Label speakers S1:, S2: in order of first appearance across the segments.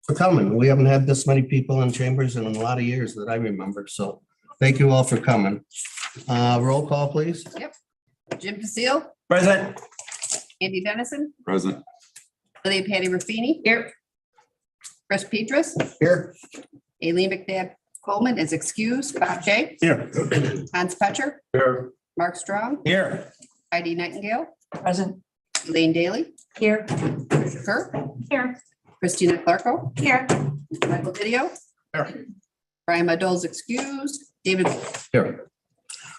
S1: for coming. We haven't had this many people in chambers in a lot of years that I remember. So thank you all for coming. Roll call, please.
S2: Jim DeSeal,
S3: Present.
S2: Andy Dennison,
S4: Present.
S2: Lydia Patty Ruffini. Here. Chris Petras,
S1: Here.
S2: Aileen McNabb Coleman is excused. Bob Shay,
S3: Here.
S2: Hans Petcher,
S3: Here.
S2: Mark Strong,
S3: Here.
S2: Heidi Nightingale,
S5: Present.
S2: Elaine Daly,
S5: Here.
S2: Tricia Kerr,
S5: Here.
S2: Christina Clarko,
S5: Here.
S2: Michael Video.
S3: Here.
S2: Brian Madol's excused. David,
S1: Here.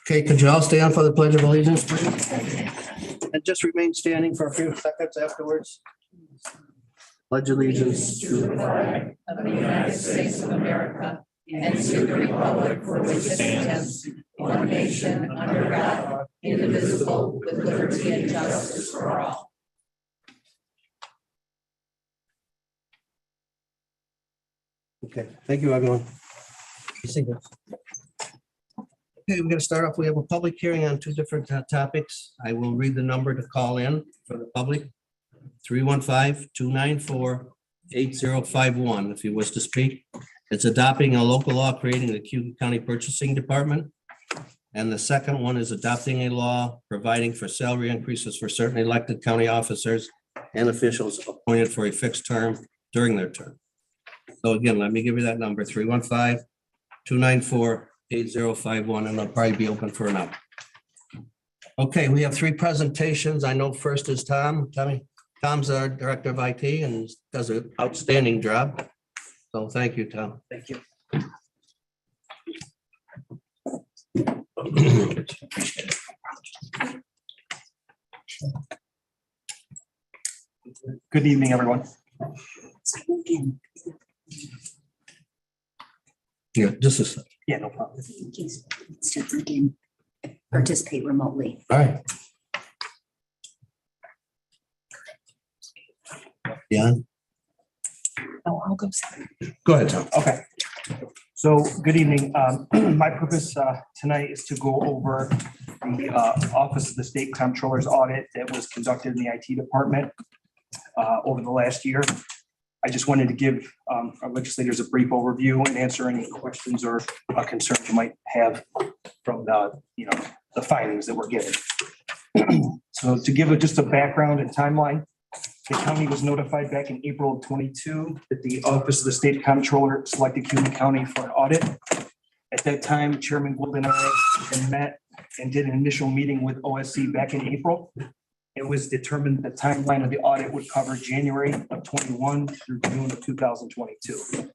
S1: Okay, could you all stand for the Pledge of Allegiance, please? And just remain standing for a few seconds afterwards. Pledge allegiance to the flag
S5: Of the United States of America and to the republic for which it stands, one nation under God, indivisible, with liberty and justice for all.
S1: Okay, thank you, everyone. Okay, we're gonna start off. We have a public hearing on two different topics. I will read the number to call in for the public. 315-294-8051, if you wish to speak. It's adopting a local law creating the Cayuga County Purchasing Department. And the second one is adopting a law providing for salary increases for certain elected county officers and officials appointed for a fixed term during their term. So again, let me give you that number, 315-294-8051, and they'll probably be open for an hour. Okay, we have three presentations. I know first is Tom. Tom's our Director of IT and does an outstanding job. So thank you, Tom.
S3: Thank you. Good evening, everyone.
S1: Yeah, just a second.
S3: Yeah, no problem.
S5: Stephen can participate remotely.
S1: All right. Yeah,
S5: Oh, I'll go.
S1: go ahead, Tom.
S3: Okay. So, good evening. My purpose tonight is to go over the Office of the State Comptroller's audit that was conducted in the IT department over the last year. I just wanted to give our legislators a brief overview and answer any questions or concerns you might have from the findings that were given. So to give just a background and timeline, the county was notified back in April of 22 that the Office of the State Comptroller selected Cayuga County for an audit. At that time, Chairman Gould and I had met and did an initial meeting with OSC back in April. It was determined the timeline of the audit would cover January of 21 through June of 2022.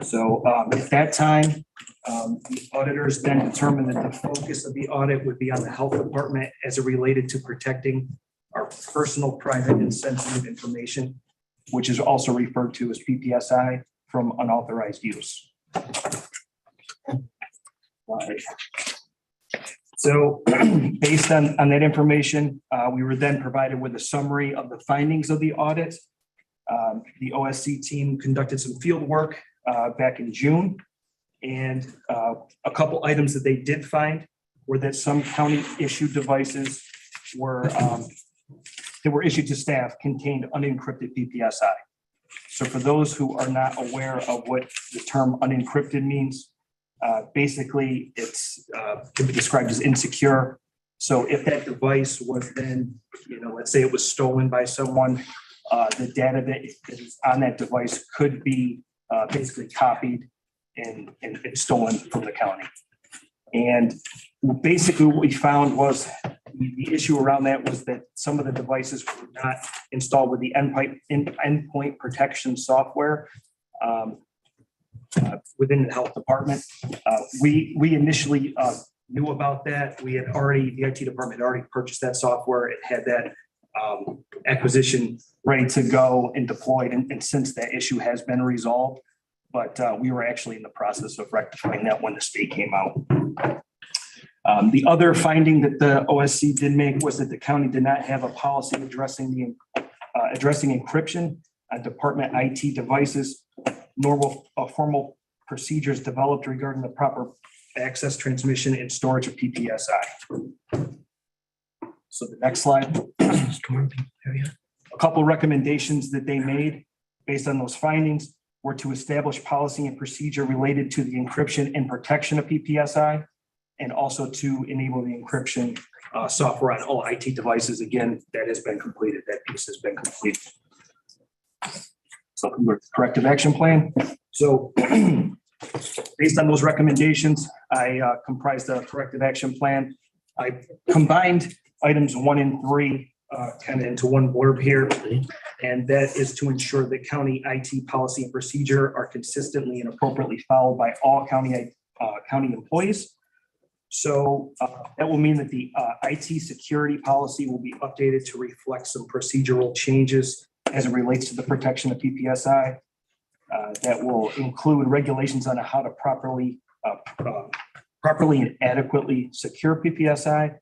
S3: So at that time, the auditors then determined that the focus of the audit would be on the health department as it related to protecting our personal, private, and sensitive information, which is also referred to as PPSI, from unauthorized use. So based on that information, we were then provided with a summary of the findings of the audit. The OSC team conducted some field work back in June. And a couple items that they did find were that some county issued devices that were issued to staff contained unencrypted PPSI. So for those who are not aware of what the term unencrypted means, basically it's can be described as insecure. So if that device was then, let's say it was stolen by someone, the data that is on that device could be basically copied and stolen from the county. And basically what we found was the issue around that was that some of the devices were not installed with the endpoint protection software within the health department. We initially knew about that. The IT department had already purchased that software. It had that acquisition ready to go and deployed. And since that issue has been resolved, but we were actually in the process of rectifying that when the state came out. The other finding that the OSC did make was that the county did not have a policy addressing encryption on department IT devices, nor formal procedures developed regarding the proper access, transmission, and storage of PPSI. So the next slide. A couple recommendations that they made based on those findings. were to establish policy and procedure related to the encryption and protection of PPSI, and also to enable the encryption software on all IT devices. Again, that has been completed. That piece has been completed. So the corrective action plan. So based on those recommendations, I comprised a corrective action plan. I combined items 1 and 3 kind of into one blurb here. And that is to ensure that county IT policy and procedure are consistently and appropriately followed by all county employees. So that will mean that the IT security policy will be updated to reflect some procedural changes as it relates to the protection of PPSI. That will include regulations on how to properly and adequately secure PPSI.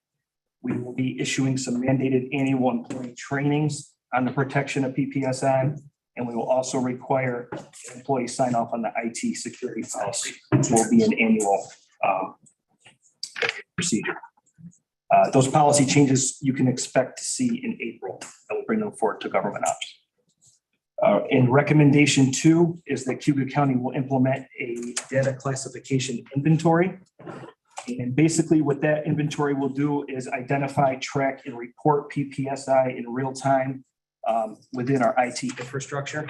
S3: We will be issuing some mandated annual employee trainings on the protection of PPSI, and we will also require employees sign off on the IT security policy, which will be an annual procedure. Those policy changes you can expect to see in April. I will bring them forward to government ops. In recommendation 2 is that Cayuga County will implement a data classification inventory. And basically what that inventory will do is identify, track, and report PPSI in real time within our IT infrastructure.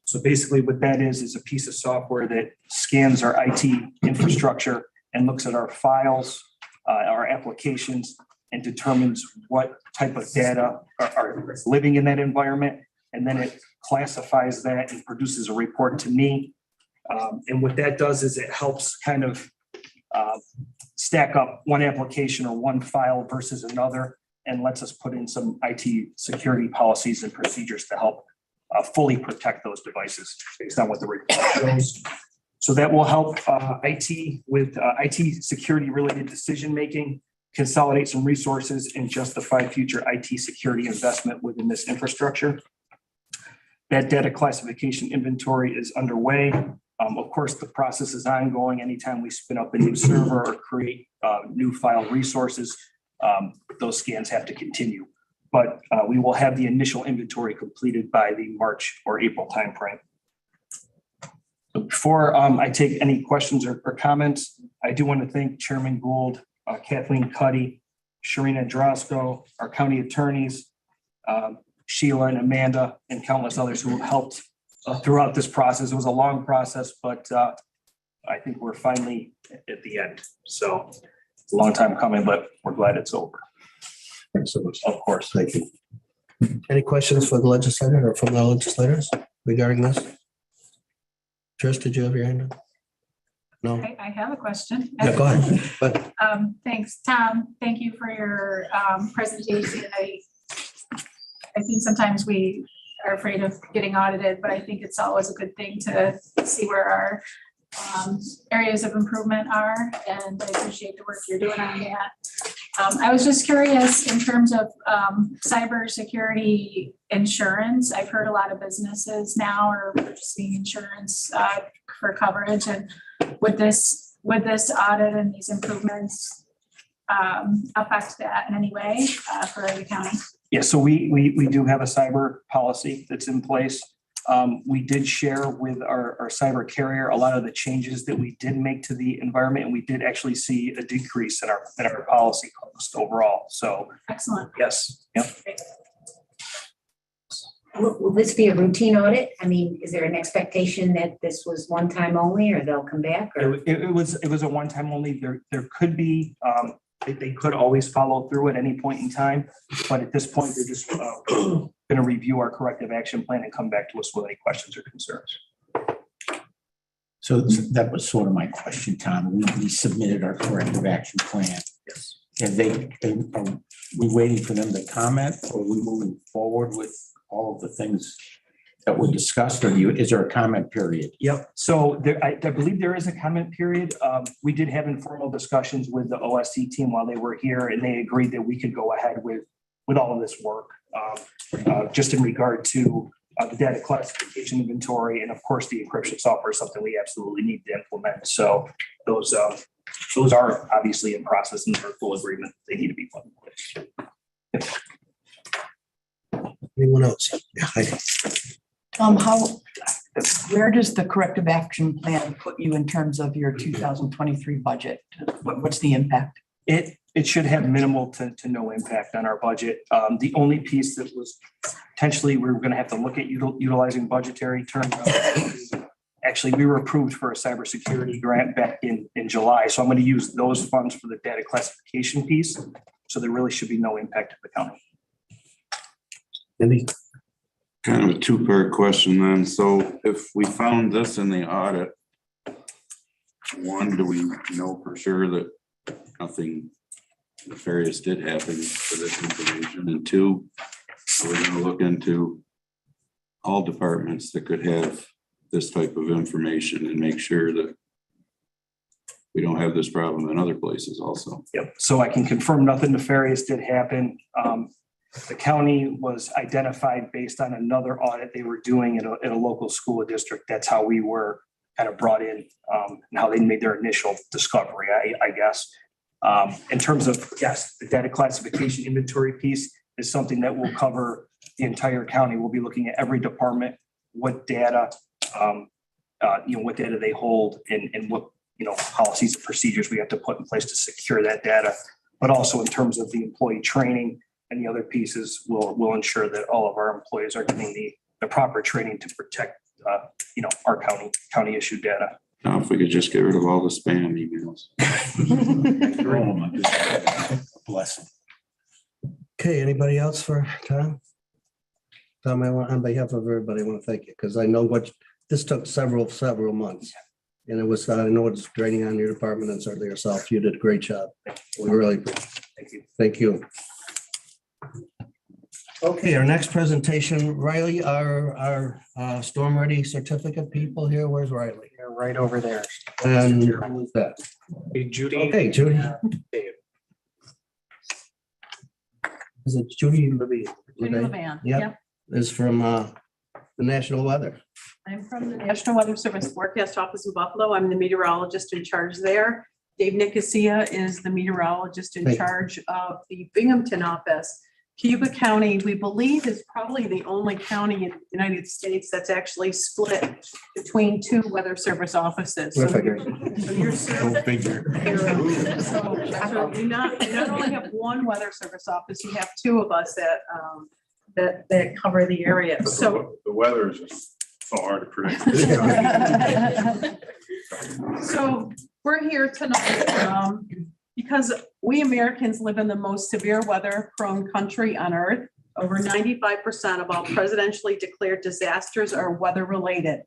S3: So basically what that is a piece of software that scans our IT infrastructure and looks at our files, our applications, and determines what type of data are living in that environment. And then it classifies that and produces a report to me. And what that does is it helps kind of stack up one application or one file versus another, and lets us put in some IT security policies and procedures to help fully protect those devices based on what the report shows. So that will help IT with IT security related decision making, consolidate some resources, and justify future IT security investment within this infrastructure. That data classification inventory is underway. Of course, the process is ongoing. Anytime we spin up a new server or create new file resources, those scans have to continue. But we will have the initial inventory completed by the March or April timeframe. So before I take any questions or comments, I do want to thank Chairman Gould, Kathleen Cuddy, Sharina Drosko, our county attorneys, Sheila and Amanda, and countless others who have helped throughout this process. It was a long process, but I think we're finally at the end. So it's a long time coming, but we're glad it's over.
S1: Of course, thank you. Any questions for the legislator or from the legislators regarding this? Trish, did you have your hand up? No?
S4: I have a question.
S1: Yeah, go ahead. But
S4: Thanks, Tom. Thank you for your presentation. I think sometimes we are afraid of getting audited, but I think it's always a good thing to see where our areas of improvement are, and I appreciate the work you're doing on that. I was just curious in terms of cybersecurity insurance. I've heard a lot of businesses now are purchasing insurance for coverage, and would this audit and these improvements affect that in any way for the county?
S3: Yeah, so we do have a cyber policy that's in place. We did share with our cyber carrier a lot of the changes that we did make to the environment, and we did actually see a decrease in our policy cost overall. So
S4: Excellent.
S3: yes, yeah.
S5: Will this be a routine audit? I mean, is there an expectation that this was one time only, or they'll come back? Or?
S3: It was a one time only. There could be they could always follow through at any point in time, but at this point they're just going to review our corrective action plan and come back to us with any questions or concerns.
S6: So that was sort of my question, Tom. We submitted our corrective action plan.
S3: Yes.
S6: And are we waiting for them to comment, or are we moving forward with all of the things that were discussed, or is there a comment period?
S3: Yep. So I believe there is a comment period. We did have informal discussions with the OSC team while they were here, and they agreed that we could go ahead with all of this work, just in regard to the data classification inventory, and of course the encryption software is something we absolutely need to implement. So those are obviously in process and they're full agreement. They need to be put in place.
S1: anyone else? Yeah,
S2: How,
S7: Where does the corrective action plan put you in terms of your 2023 budget? What's the impact?
S3: It should have minimal to no impact on our budget. The only piece that was potentially we were going to have to look at utilizing budgetary terms. Actually, we were approved for a cybersecurity grant back in July. So I'm going to use those funds for the data classification piece. So there really should be no impact to the county.
S1: Andy?
S8: Kind of a two-part question then. So if we found this in the audit, one, do we know for sure that nothing nefarious did happen for this information? And two, we're going to look into all departments that could have this type of information and make sure that we don't have this problem in other places also.
S3: Yep. So I can confirm nothing nefarious did happen. The county was identified based on another audit they were doing in a local school district. That's how we were kind of brought in and how they made their initial discovery, I guess. In terms of, yes, the data classification inventory piece is something that will cover the entire county. We'll be looking at every department, what data, what data they hold and what, policies and procedures we have to put in place to secure that data. But also in terms of the employee training and the other pieces, we'll ensure that all of our employees are getting the proper training to protect, our county issued data.
S8: Now, if we could just get rid of all the spam emails.
S6: Oh, my goodness. Bless him.
S1: Okay, anybody else for Tom? Tom, on behalf of everybody, I want to thank you because I know this took several months. And it was, I know it's draining on your department and certainly yourself. You did a great job. We really appreciate it.
S3: Thank you.
S1: Thank you. Okay, our next presentation, Riley, our storm ready certificate people here. Where's Riley?
S3: They're right over there.
S1: And who's that?
S3: Hey, Judy.
S1: Okay, Judy. Is it Judy Levy?
S2: Judy Levan.
S1: Yep, is from the National Weather.
S2: I'm from the National Weather Service Forecast Office in Buffalo. I'm the meteorologist in charge there. Dave Nicosia is the meteorologist in
S1: Thank you.
S2: charge of the Binghamton office. Cayuga County, we believe, is probably the only county in the United States that's actually split between two weather service offices.
S1: Go
S2: So
S1: figure.
S2: you're
S6: Go figure.
S2: So you not only have one weather service office, you have two of us that cover the area. So
S9: The weather is just so hard to predict.
S2: So we're here tonight because we Americans live in the most severe weather prone country on earth. Over 95% of all presidentially declared disasters are weather related.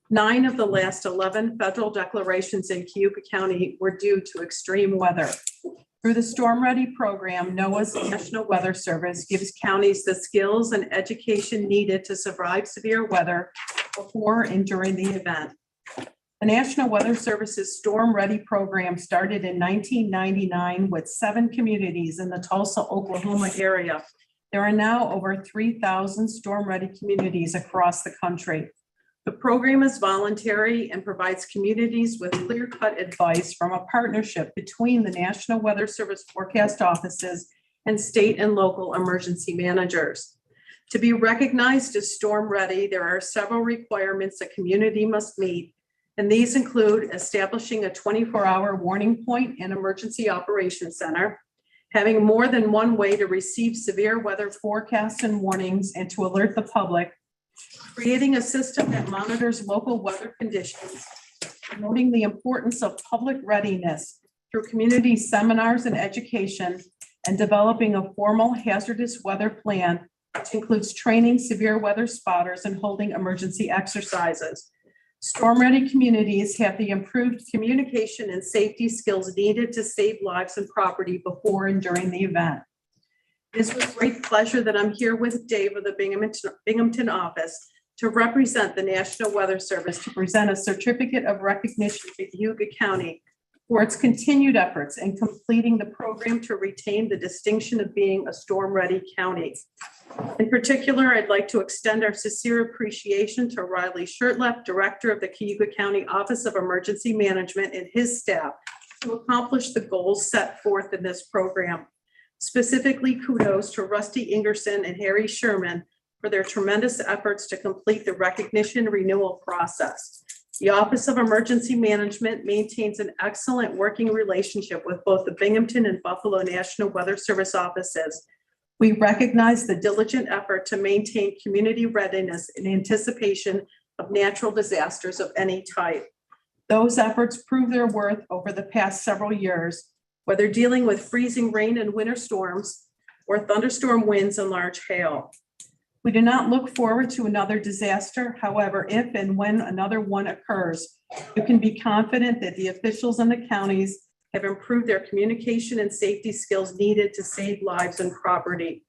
S2: 9 of the last 11 federal declarations in Cayuga County were due to extreme weather. Through the Storm Ready program, NOAA's National Weather Service gives counties the skills and education needed to survive severe weather before and during the event. The National Weather Service's Storm Ready program started in 1999 with 7 communities in the Tulsa, Oklahoma area. There are now over 3,000 Storm Ready communities across the country. The program is voluntary and provides communities with clear-cut advice from a partnership between the National Weather Service forecast offices and state and local emergency managers. To be recognized as Storm Ready, there are several requirements a community must meet, and these include establishing a 24-hour warning point and emergency operations center, having more than one way to receive severe weather forecasts and warnings and to alert the public, creating a system that monitors local weather conditions, promoting the importance of public readiness through community seminars and education, and developing a formal hazardous weather plan, which includes training severe weather spotters and holding emergency exercises. Storm Ready communities have the improved communication and safety skills needed to save lives and property before and during the event. It is with great pleasure that I'm here with Dave of the Binghamton office to represent the National Weather Service to present a certificate of recognition to Cayuga County for its continued efforts in completing the program to retain the distinction of being a storm-ready county. In particular, I'd like to extend our sincere appreciation to Riley Shirtleff, Director of the Cayuga County Office of Emergency Management, and his staff to accomplish the goals set forth in this program. Specifically, kudos to Rusty Ingerson and Harry Sherman for their tremendous efforts to complete the recognition renewal process. The Office of Emergency Management maintains an excellent working relationship with both the Binghamton and Buffalo National Weather Service offices. We recognize the diligent effort to maintain community readiness in anticipation of natural disasters of any type. Those efforts prove their worth over the past several years, whether dealing with freezing rain and winter storms or thunderstorm winds and large hail. We do not look forward to another disaster. However, if and when another one occurs, you can be confident that the officials in the counties have improved their communication and safety skills needed to save lives and property.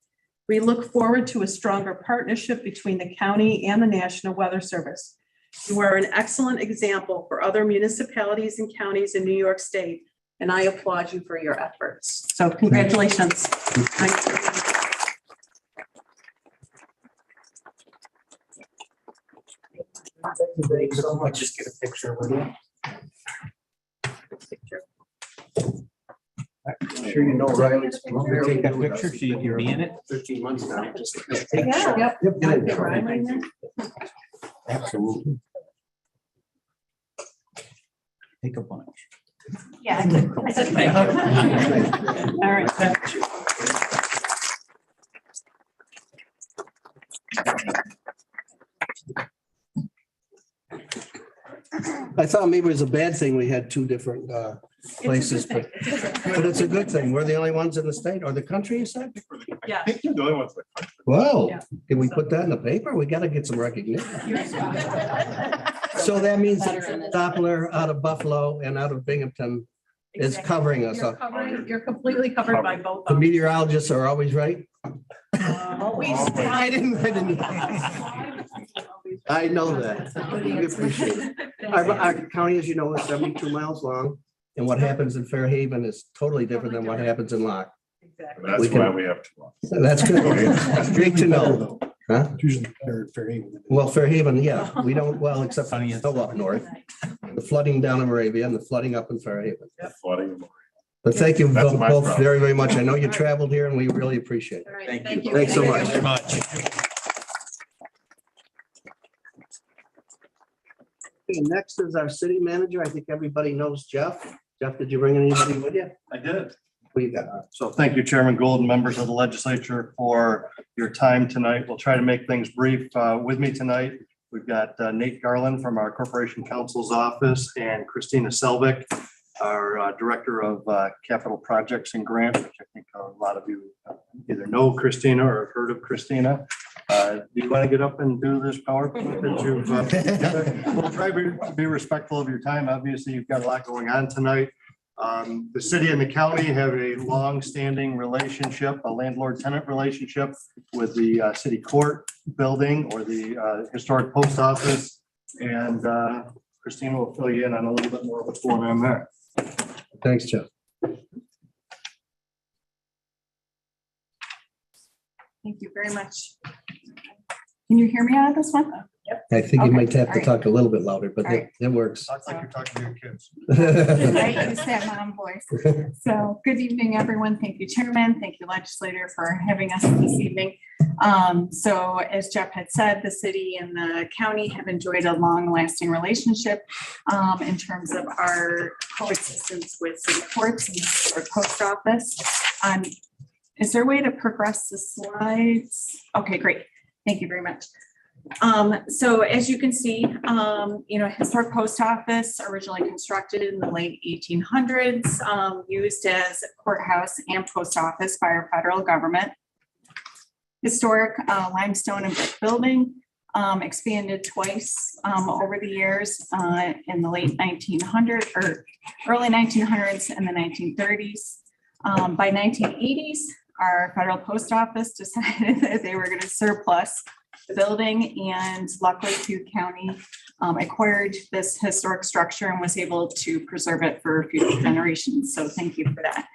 S2: We look forward to a stronger partnership between the county and the National Weather Service. You are an excellent example for other municipalities and counties in New York State, and I applaud you for your efforts. So congratulations. Thank you.
S3: Thank you so much. Just get a picture with you. I'm sure you know Riley's.
S6: Take that picture so you can be in it.
S3: 13 months now. Just
S2: Yeah.
S3: Yep. Get in there.
S2: Riley there.
S6: Absolutely. Take a bunch.
S4: Yeah.
S2: All right.
S1: I thought maybe it was a bad thing we had two different places, but it's a good thing. We're the only ones in the state or the country, you said?
S2: Yeah.
S9: I think you're the only ones that.
S1: Well,
S2: Yeah.
S1: can we put that in the paper? We gotta get some recognition. So that means Doppler out of Buffalo and out of Binghamton is covering us up.
S2: You're completely covered by both.
S1: The meteorologists are always right.
S2: Always.
S1: I didn't. I know that. We appreciate it. Our county, as you know, is 72 miles long, and what happens in Fairhaven is totally different than what happens in Locke.
S2: Exactly.
S9: That's why we have two.
S1: That's good. Great to know. Huh?
S3: Usually Fairhaven.
S1: Well, Fairhaven, yeah, we don't, well, except for snow up north, the flooding down in Moravia and the flooding up in Fairhaven.
S9: Flooding.
S1: But thank you
S9: That's
S1: both
S9: my
S1: both
S9: problem.
S1: very, very much. I know you traveled here and we really appreciate it.
S2: All right,
S6: Thank you.
S1: Thanks so much.
S6: Very much.
S1: Okay, next is our city manager. I think everybody knows Jeff. Jeff, did you bring anybody with you?
S10: I did.
S1: Who you got?
S10: So thank you, Chairman Gould and members of the legislature for your time tonight. We'll try to make things brief. With me tonight, we've got Nate Garland from our Corporation Counsel's Office and Christina Selvik, our Director of Capital Projects and Grants, which I think a lot of you either know Christina or have heard of Christina. Do you want to get up and do this PowerPoint that you've? We'll try to be respectful of your time. Obviously, you've got a lot going on tonight. The city and the county have a long-standing relationship, a landlord-tenant relationship with the city court building or the historic post office. And Christina will fill you in on a little bit more of what's going on there.
S1: Thanks, Jeff.
S2: Thank you very much.
S11: Can you hear me out of this one?
S1: I think you
S11: Okay,
S1: might have to
S11: all right.
S1: talk a little bit louder, but
S11: All right.
S1: it works.
S10: Sounds like you're talking to your kids.
S11: I use that mom voice. So good evening, everyone. Thank you, Chairman. Thank you, legislator, for having us this evening. So as Jeff had said, the city and the county have enjoyed a long-lasting relationship in terms of our coexistence with city courts and our post office. Is there a way to progress the slides? Okay, great. Thank you very much. So as you can see, historic post office originally constructed in the late 1800s, used as courthouse and post office by our federal government. Historic limestone and brick building, expanded twice over the years in the late 1900s or early 1900s and the 1930s. By 1980s, our federal post office decided that they were going to surplus the building, and luckily Cayuga County acquired this historic structure and was able to preserve it for future generations. So thank you for that.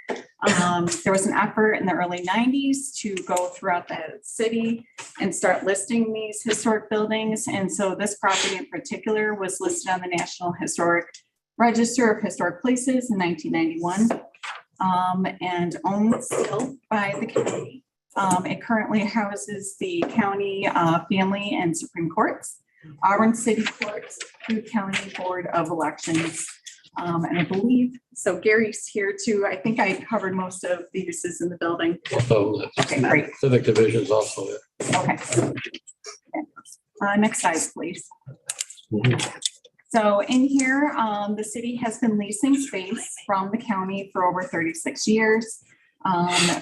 S11: There was an effort in the early 90s to go throughout the city and start listing these historic buildings. And so this property in particular was listed on the National Historic Register of Historic Places in 1991 and owned still by the county. It currently houses the county family and Supreme Courts, Auburn City Courts, Cook County Board of Elections. And I believe, so Gary's here too. I think I covered most of the uses in the building.
S12: So
S11: Okay, great.
S12: civic division is also there.
S11: Okay. Next slide, please. So in here, the city has been leasing space from the county for over 36 years.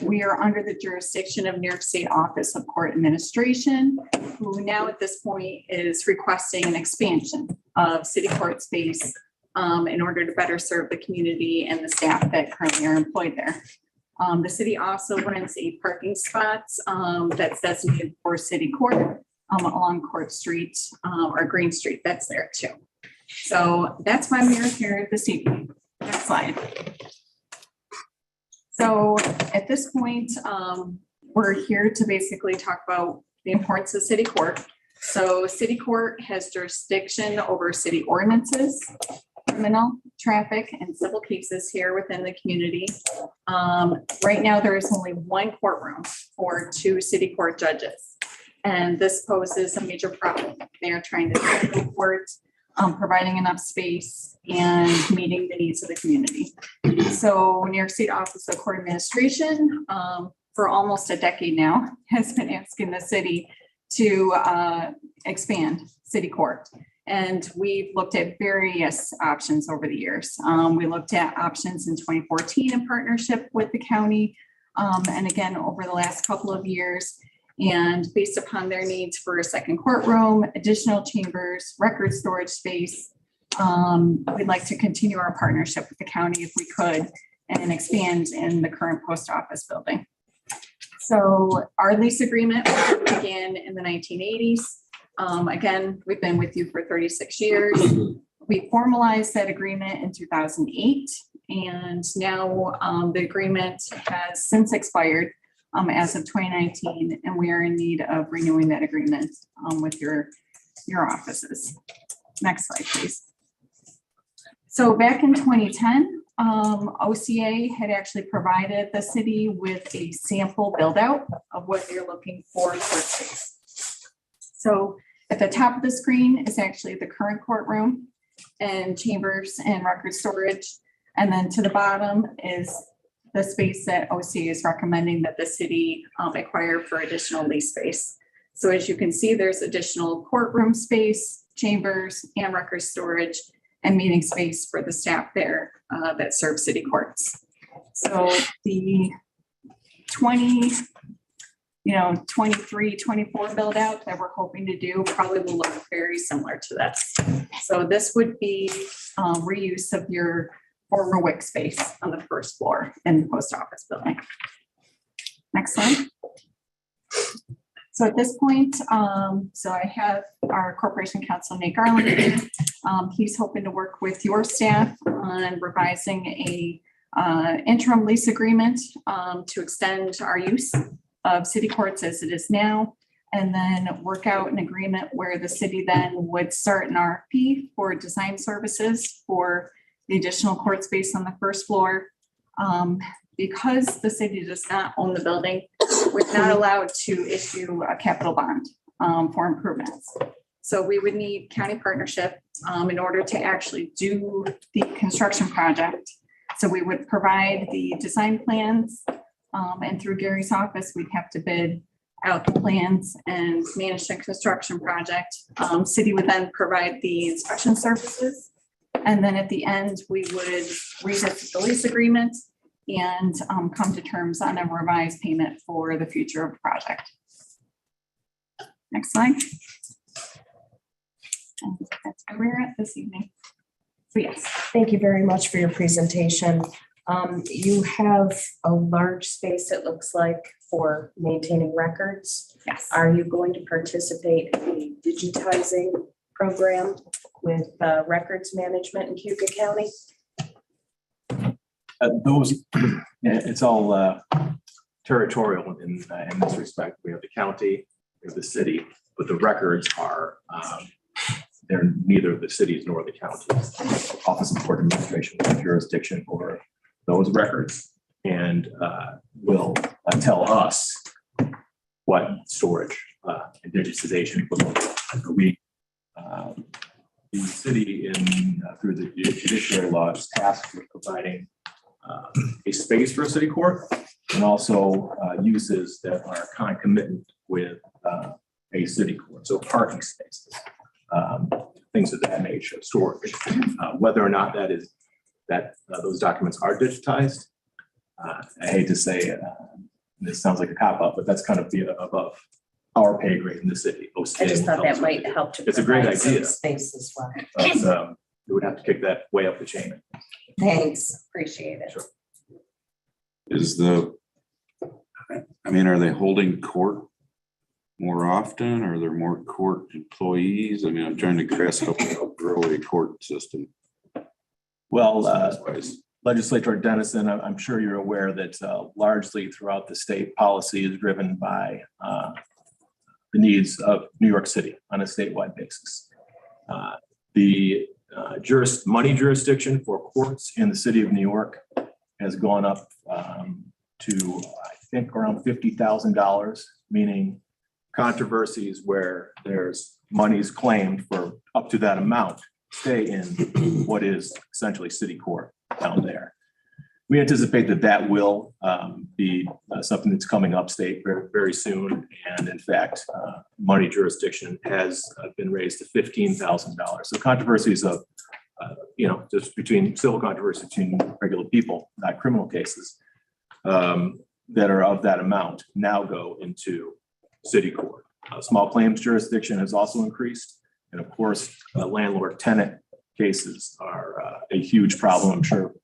S11: We are under the jurisdiction of New York State Office of Court Administration, who now at this point is requesting an expansion of city court space in order to better serve the community and the staff that currently are employed there. The city also rents 8 parking spots that's designated for city court along Court Street or Green Street. That's there too. So that's why we're here this evening. Next slide. So at this point, we're here to basically talk about the importance of city court. So city court has jurisdiction over city ordinances, criminal, traffic, and civil cases here within the community. Right now, there is only 1 courtroom for 2 city court judges. And this poses a major problem. They are trying to handle court, providing enough space and meeting the needs of the community. So New York State Office of Court Administration, for almost a decade now, has been asking the city to expand city court. And we've looked at various options over the years. We looked at options in 2014 in partnership with the county. And again, over the last couple of years, and based upon their needs for a second courtroom, additional chambers, record storage space, we'd like to continue our partnership with the county if we could and expand in the current post office building. So our lease agreement began in the 1980s. Again, we've been with you for 36 years. We formalized that agreement in 2008, and now the agreement has since expired as of 2019, and we are in need of renewing that agreement with your offices. Next slide, please. So back in 2010, OCA had actually provided the city with a sample build out of what they're looking for space. So at the top of the screen is actually the current courtroom and chambers and record storage. And then to the bottom is the space that OCA is recommending that the city acquire for additional lease space. So as you can see, there's additional courtroom space, chambers, and record storage, and meeting space for the staff there that serve city courts. So the 23, 24 build out that we're hoping to do probably will look very similar to this. So this would be reuse of your former WIC space on the first floor in the post office building. Next slide. So at this point, so I have our Corporation Counsel, Nate Garland. He's hoping to work with your staff on revising a interim lease agreement to extend our use of city courts as it is now, and then work out an agreement where the city then would start an RFP for design services for the additional court space on the first floor. Because the city does not own the building, we're not allowed to issue a capital bond for improvements. So we would need county partnership in order to actually do the construction project. So we would provide the design plans, and through Gary's office, we'd have to bid out the plans and manage the construction project. City would then provide the inspection services. And then at the end, we would revisit the lease agreement and come to terms on a revised payment for the future of the project. Next slide. And that's where we're at this evening. So yes.
S5: Thank you very much for your presentation. You have a large space, it looks like, for maintaining records.
S11: Yes.
S5: Are you going to participate in a digitizing program with records management in Cayuga County?
S3: It's all territorial in this respect. We have the county, we have the city, but the records are, they're neither the cities nor the counties. Office of Court Administration has jurisdiction over those records and will tell us what storage and digitization would look like. We, the city through the judiciary law is tasked with providing a space for a city court and also uses that are concomitant with a city court, so parking spaces, things of that nature, storage. Whether or not those documents are digitized, I hate to say it, this sounds like a cop-out, but that's kind of above our pay grade in the city.
S5: I just thought that might help to.
S3: It's a great
S5: provide some
S3: idea.
S5: Space as well.
S3: But, we would have to kick that way up the chain.
S5: Thanks, appreciate it.
S3: Sure.
S8: Are they holding court more often? Are there more court employees? I mean, I'm trying to grasp up how grow a court system.
S3: Well,
S8: size-wise.
S3: Legislator Dennison, I'm sure you're aware that largely throughout the state, policy is driven by the needs of New York City on a statewide basis. The money jurisdiction for courts in the city of New York has gone up to, I think, around $50,000, meaning controversies where there's monies claimed for up to that amount stay in what is essentially city court down there. We anticipate that will be something that's coming upstate very, very soon. And in fact, money jurisdiction has been raised to $15,000. So controversies of, just between civil controversies between regular people, not criminal cases, that are of that amount now go into city court. Small claims jurisdiction has also increased. And of course, landlord-tenant cases are a huge problem. I'm sure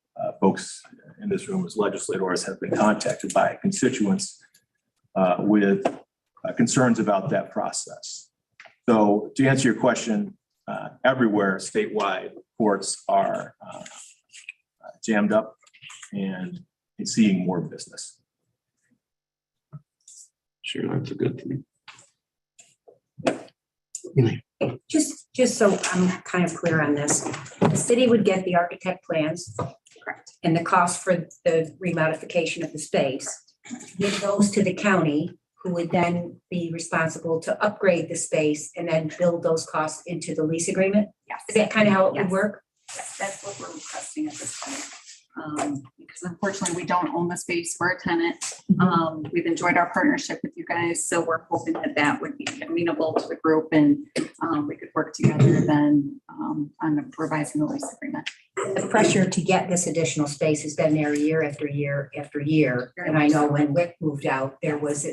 S3: folks in this room as legislators have been contacted by constituents with concerns about that process. So to answer your question, everywhere statewide courts are jammed up and seeing more business.
S8: Sure, that's a good thing.
S13: Just so I'm kind of clear on this, the city would get the architect plans. Correct. And the cost for the remodification of the space, give those to the county, who would then be responsible to upgrade the space and then build those costs into the lease agreement?
S11: Yes.
S13: Is that kind of how it would work?
S11: Yes, that's what we're requesting at this point. Because unfortunately, we don't own the space. We're a tenant. We've enjoyed our partnership with you guys, so we're hoping that would be amenable to the group and we could work together then on revising the lease agreement.
S13: The pressure to get this additional space has been there year after year after year. And I know when Wick moved out, there was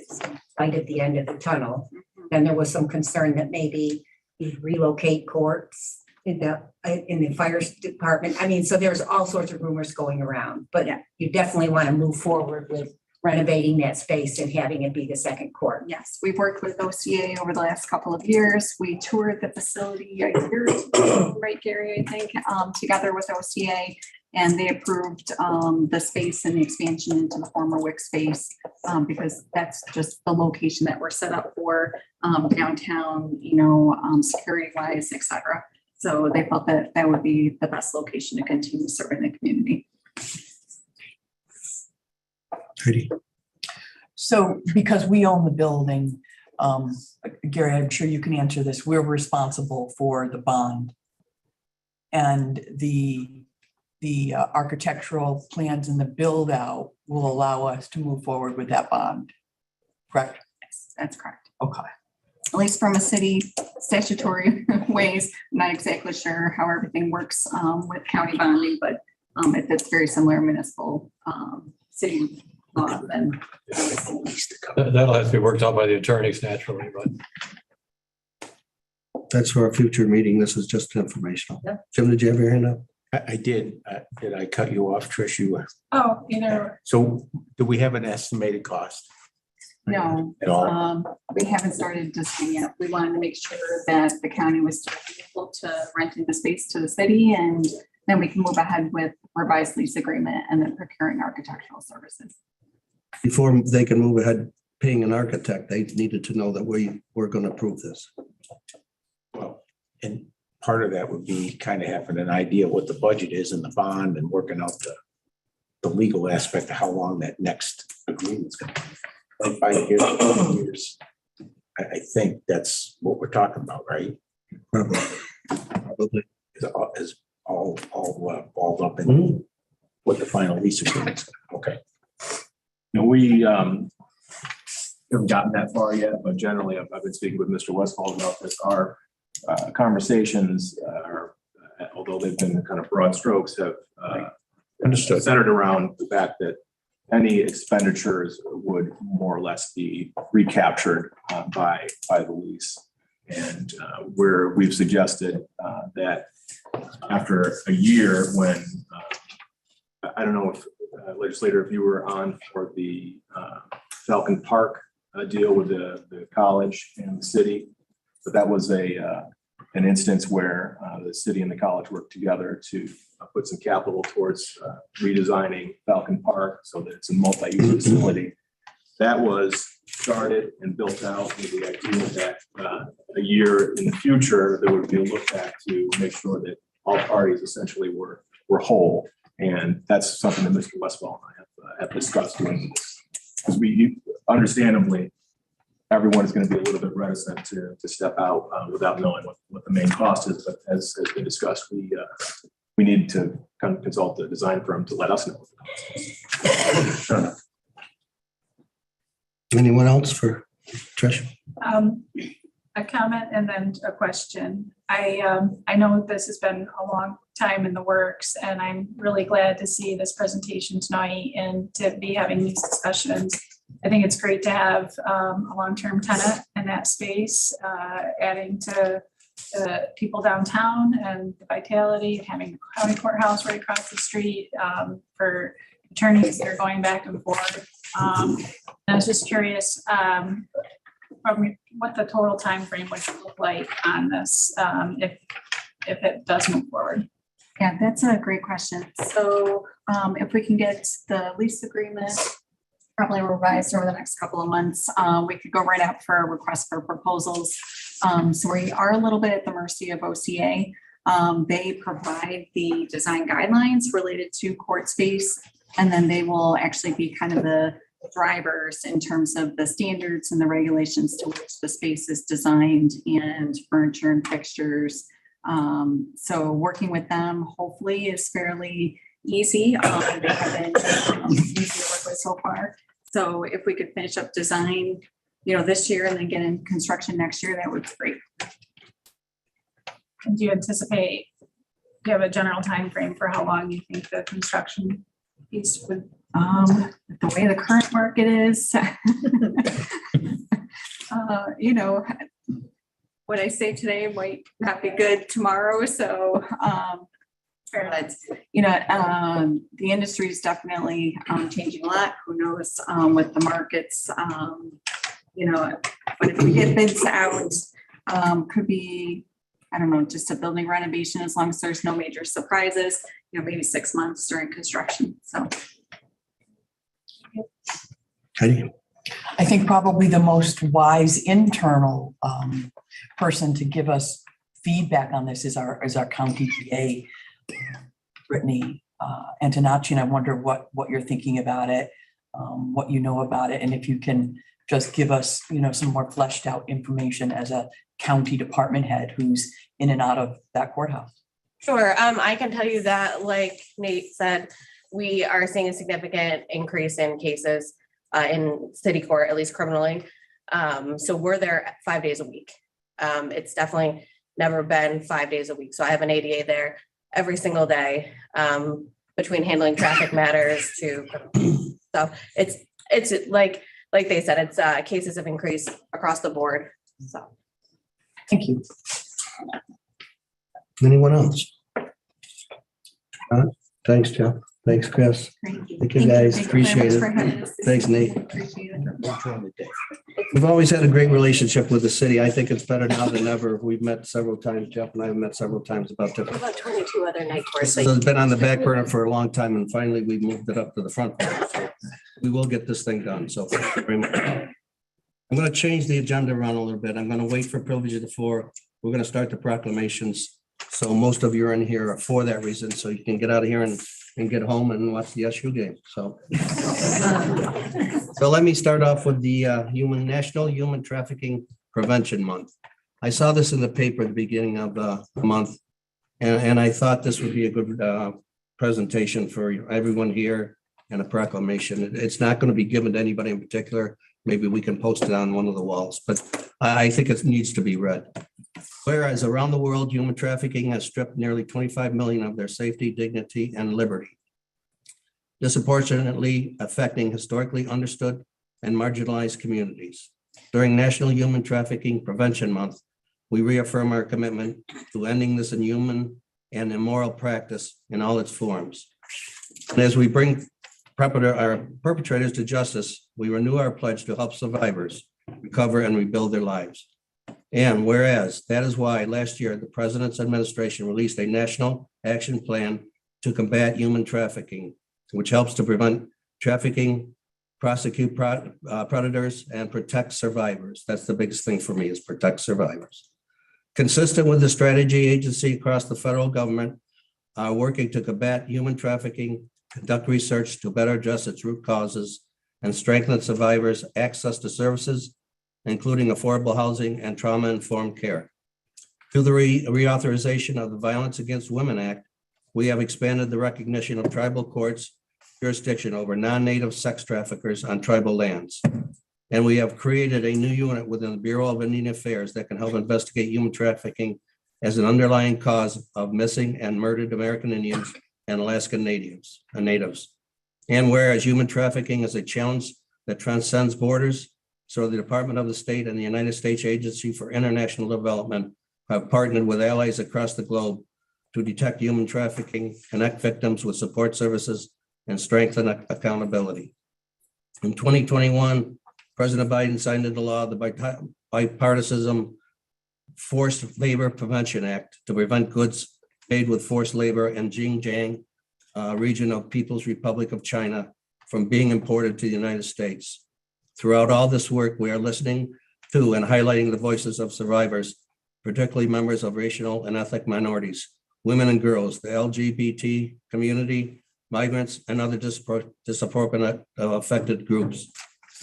S13: light at the end of the tunnel. And there was some concern that maybe we'd relocate courts in the fire department. I mean, so there's all sorts of rumors going around, but you definitely want to move forward with renovating that space and having it be the second court.
S11: Yes, we've worked with OCA over the last couple of years. We toured the facility a year ago, right, Gary, I think, together with OCA, and they approved the space and the expansion into the former WIC space because that's just the location that we're set up for downtown, security wise, et cetera. So they felt that that would be the best location to continue serving the community.
S7: So because we own the building, Gary, I'm sure you can answer this. We're responsible for the bond. And the architectural plans and the build out will allow us to move forward with that bond. Correct?
S11: Yes, that's correct.
S7: Okay.
S11: At least from a city statutory ways, I'm not exactly sure how everything works with county bonding, but it's very similar municipal city law. And
S12: That'll have to be worked out by the attorneys naturally, but.
S1: That's for a future meeting. This is just informational. Jim, did you have your hand up?
S6: I did. Did I cut you off, Trish?
S11: so
S6: do we have an estimated cost?
S11: no,
S6: At all?
S11: we haven't started discussing yet. We wanted to make sure that the county was still able to renting the space to the city, and then we can move ahead with revised lease agreement and then procuring architectural services.
S1: Before they can move ahead paying an architect, they needed to know that we were going to approve this.
S6: Well, and part of that would be kind of having an idea what the budget is in the bond and working out the legal aspect of how long that next agreement's going to be. 5 years, 12 years. I think that's what we're talking about, right?
S1: Probably.
S6: Is all balled up in what the final lease agreement is. Okay.
S14: We haven't gotten that far yet, but generally, I've been speaking with Mr. Westfall about this. Our conversations are, although they've been kind of broad strokes, have
S6: Understood.
S14: centered around the fact that any expenditures would more or less be recaptured by the lease. And we've suggested that after a year, when I don't know if legislator, if you were on for the Falcon Park deal with the college and the city, but that was an instance where the city and the college worked together to put some capital towards redesigning Falcon Park so that it's a multi-use facility. That was started and built out with the idea that a year in the future, there would be a look back to make sure that all parties essentially were whole. And that's something that Mr. Westfall and I have discussed doing this. Because we understandably, everyone is going to be a little bit reticent to step out without knowing what the main cost is. But as has been discussed, we need to kind of consult the design firm to let us know what the cost is.
S1: Anyone else for Trish?
S4: A comment and then a question. I know this has been a long time in the works, and I'm really glad to see this presentation tonight and to be having these discussions. I think it's great to have a long-term tenant in that space, adding to the people downtown and the vitality of having the county courthouse right across the street for attorneys that are going back and forth. And I was just curious from what the total time frame would look like on this if it does move forward.
S11: Yeah, that's a great question. So if we can get the lease agreement probably revised over the next couple of months, we could go right out for a request for proposals. So we are a little bit at the mercy of OCA. They provide the design guidelines related to court space, and then they will actually be kind of the drivers in terms of the standards and the regulations to which the space is designed and furniture and fixtures. So working with them hopefully is fairly easy. They have been easy to work with so far. So if we could finish up design, this year and then get in construction next year, that would be great.
S4: And do you you have a general time frame for how long you think the construction piece would?
S11: The way the current market is, what I say today might not be good tomorrow. So, but, the industry is definitely changing a lot. Who knows with the markets, but if we get bids out, could be, I don't know, just a building renovation, as long as there's no major surprises, maybe 6 months during construction. So.
S1: Heidi?
S7: I think probably the most wise internal person to give us feedback on this is our county GA, Brittany Antonacci, and I wonder what you're thinking about it, what you know about it, and if you can just give us, some more fleshed out information as a county department head who's in and out of that courthouse.
S15: Sure. I can tell you that, like Nate said, we are seeing a significant increase in cases in city court, at least criminally. So we're there 5 days a week. It's definitely never been 5 days a week. So I have an ADA there every single day, between handling traffic matters to, so it's like they said, it's cases have increased across the board. So.
S7: Thank you.
S1: Anyone else? Thanks, Jeff. Thanks, Chris. Thank you guys. Appreciate it. Thanks, Nate. We've always had a great relationship with the city. I think it's better now than ever. We've met several times. Jeff and I have met several times about different.
S15: About 22 other night courts.
S1: So it's been on the back burner for a long time, and finally we moved it up to the front. So we will get this thing done. So thank you very much. I'm going to change the agenda around a little bit. I'm going to wait for privilege of the floor. We're going to start the proclamations. So most of you are in here for that reason. So you can get out of here and and get home and watch the SU game. So. So let me start off with the National Human Trafficking Prevention Month. I saw this in the paper at the beginning of the month, and I thought this would be a good presentation for everyone here and a proclamation. It's not going to be given to anybody in particular. Maybe we can post it on one of the walls, but I think it needs to be read. Whereas around the world, human trafficking has stripped nearly 25 million of their safety, dignity, and liberty, disproportionately affecting historically understood and marginalized communities. During National Human Trafficking Prevention Month, we reaffirm our commitment to ending this inhuman and immoral practice in all its forms. And as we bring our perpetrators to justice, we renew our pledge to help survivors recover and rebuild their lives. And whereas that is why last year, the President's administration released a national action plan to combat human trafficking, which helps to prevent trafficking, prosecute predators, and protect survivors. That's the biggest thing for me, is protect survivors. Consistent with the strategy, agency across the federal government are working to combat human trafficking, conduct research to better address its root causes, and strengthen survivors' access to services, including affordable housing and trauma-informed care. Through the reauthorization of the Violence Against Women Act, we have expanded the recognition of tribal courts' jurisdiction over non-native sex traffickers on tribal lands. And we have created a new unit within the Bureau of Indian Affairs that can help investigate human trafficking as an underlying cause of missing and murdered American Indians and Alaskan natives. And whereas human trafficking is a challenge that transcends borders, so the Department of the State and the United States Agency for International Development have partnered with allies across the globe to detect human trafficking, connect victims with support services, and strengthen accountability. In 2021, President Biden signed into law the Bipartisan Forced Labor Prevention Act to prevent goods made with forced labor in Xinjiang region of People's Republic of China from being imported to the United States. Throughout all this work, we are listening to and highlighting the voices of survivors, particularly members of racial and ethnic minorities, women and girls, the LGBT community, migrants, and other disproportionate affected groups.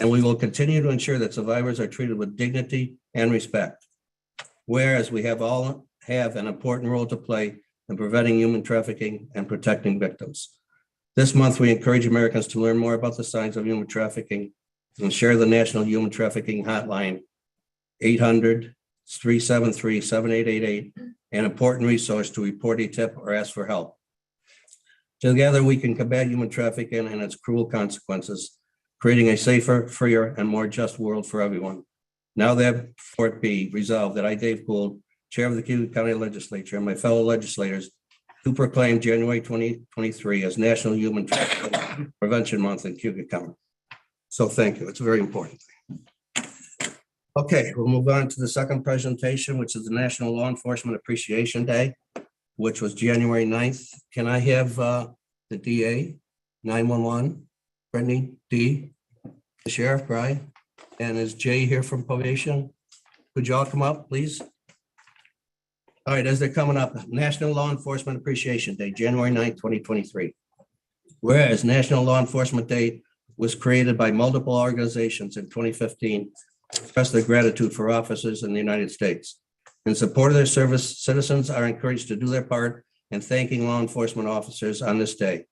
S1: And we will continue to ensure that survivors are treated with dignity and respect. Whereas we all have an important role to play in preventing human trafficking and protecting victims. This month, we encourage Americans to learn more about the signs of human trafficking and share the National Human Trafficking Hotline, 800-373-7888, an important resource to report a tip or ask for help. Together, we can combat human trafficking and its cruel consequences, creating a safer, freer, and more just world for everyone. Now therefore it be resolved that I, Dave Gould, Chair of the Cayuga County Legislature, and my fellow legislators to proclaim January 2023 as National Human Trafficking Prevention Month in Cayuga County. So thank you. It's very important. Okay, we'll move on to the second presentation, which is the National Law Enforcement Appreciation Day, which was January 9th. Can I have the DA, 911, Brittany D, the Sheriff, Brian, and is Jay here from probation? Could you all come up, please? All right, as they're coming up, National Law Enforcement Appreciation Day, January 9th, 2023. Whereas National Law Enforcement Day was created by multiple organizations in 2015 to express their gratitude for officers in the United States. In support of their service, citizens are encouraged to do their part in thanking law enforcement officers on this day.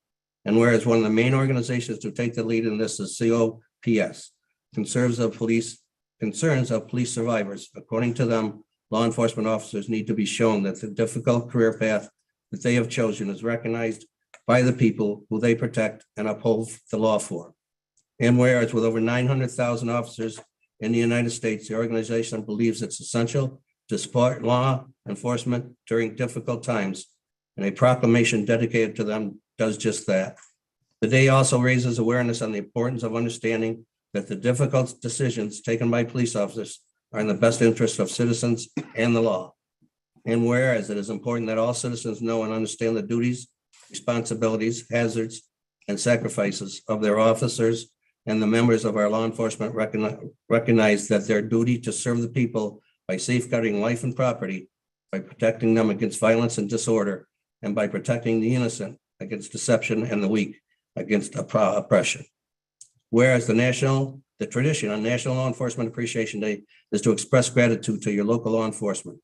S1: And whereas one of the main organizations to take the lead in this is COPS, Concerns of Police Survivors. According to them, law enforcement officers need to be shown that the difficult career path that they have chosen is recognized by the people who they protect and uphold the law for. And whereas with over 900,000 officers in the United States, the organization believes it's essential to support law enforcement during difficult times, and a proclamation dedicated to them does just that. The day also raises awareness on the importance of understanding that the difficult decisions taken by police officers are in the best interest of citizens and the law. And whereas it is important that all citizens know and understand the duties, responsibilities, hazards, and sacrifices of their officers, and the members of our law enforcement recognize that their duty to serve the people by safeguarding life and property, by protecting them against violence and disorder, and by protecting the innocent against deception and the weak against oppression. Whereas the tradition on National Law Enforcement Appreciation Day is to express gratitude to your local law enforcement.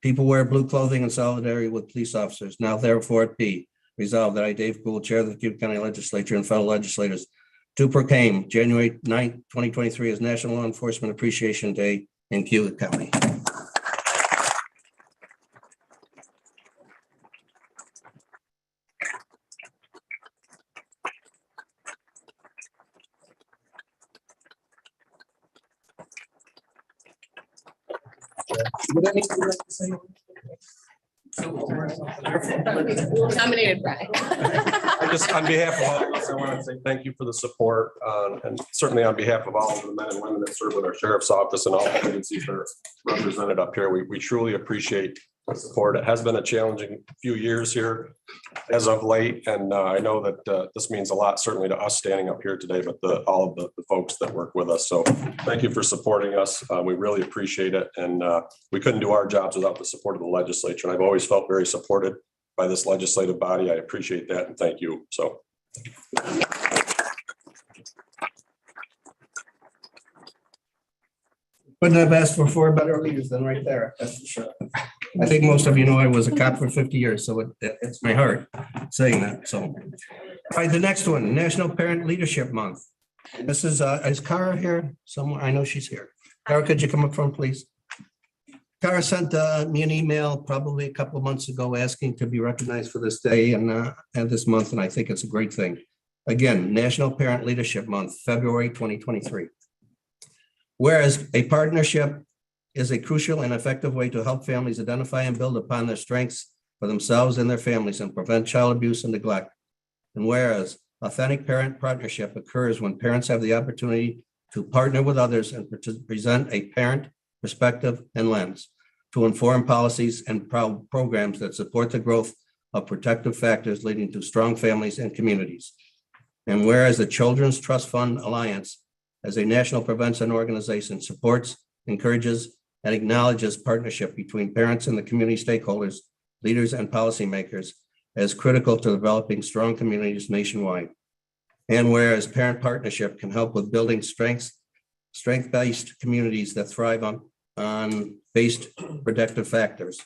S1: People wear blue clothing in solidarity with police officers. Now therefore it be resolved that I, Dave Gould, Chair of the Cayuga County Legislature, and fellow legislators, do proclaim January 9th, 2023 as National Law Enforcement Appreciation Day in Cayuga County.
S15: Nominated Brian.
S16: I just, on behalf of all of us, I want to say thank you for the support, and certainly on behalf of all of the men and women that serve with our sheriff's office and all the agencies that are represented up here. We truly appreciate the support. It has been a challenging few years here as of late, and I know that this means a lot, certainly to us standing up here today, but all of the folks that work with us. So thank you for supporting us. We really appreciate it, and we couldn't do our jobs without the support of the legislature. And I've always felt very supported by this legislative body. I appreciate that, and thank you. So.
S1: Couldn't have asked for 4 better leaders than right there, that's for sure. I think most of you know I was a cop for 50 years, so it's my heart saying that, so. All right, the next one, National Parent Leadership Month. This is Cara here somewhere? I know she's here. Cara, could you come up front, please? Cara sent me an email probably a couple of months ago asking to be recognized for this day and this month, and I think it's a great thing. Again, National Parent Leadership Month, February 2023. Whereas a partnership is a crucial and effective way to help families identify and build upon their strengths for themselves and their families and prevent child abuse and neglect. And whereas authentic parent partnership occurs when parents have the opportunity to partner with others and present a parent perspective and lens to inform policies and programs that support the growth of protective factors leading to strong families and communities. And whereas the Children's Trust Fund Alliance, as a national prevention organization, supports, encourages, and acknowledges partnership between parents and the community stakeholders, leaders, and policymakers as critical to developing strong communities nationwide. And whereas parent partnership can help with building strength-based communities that thrive on based protective factors.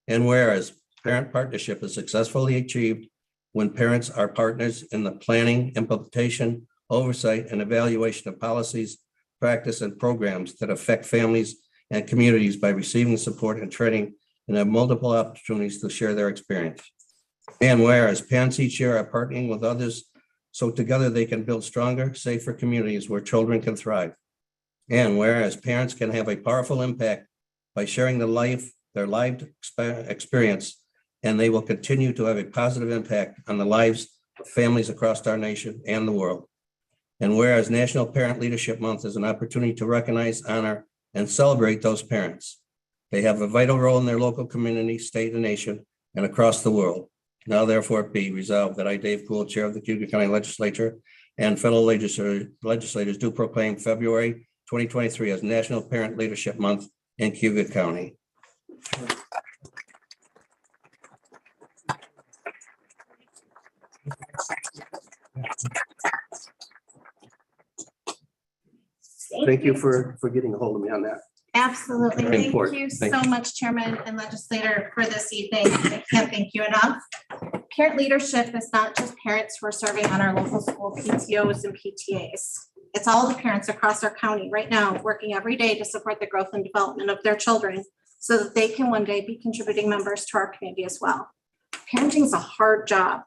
S1: And whereas parent partnership is successfully achieved when parents are partners in the planning, implementation, oversight, and evaluation of policies, practice, and programs that affect families and communities by receiving support and training and have multiple opportunities to share their experience. And whereas parents each year are partnering with others, so together they can build stronger, safer communities where children can thrive. And whereas parents can have a powerful impact by sharing their lived experience, and they will continue to have a positive impact on the lives of families across our nation and the world. And whereas National Parent Leadership Month is an opportunity to recognize, honor, and celebrate those parents. They have a vital role in their local community, state, and nation, and across the world. Now therefore be resolved that I, Dave Gould, Chair of the Cayuga County Legislature, and fellow legislators do proclaim February 2023 as National Parent Leadership Month in Cayuga County. Thank you for getting a hold of me on that.
S17: Absolutely.
S1: Very
S17: Thank
S1: important.
S17: you
S1: Thank
S17: so much, Chairman and Legislator, for this evening. I can't thank you enough. Parent leadership is not just parents who are serving on our local school PTOs and PTAs. It's all the parents across our county right now working every day to support the growth and development of their children so that they can one day be contributing members to our community as well. Parenting is a hard job.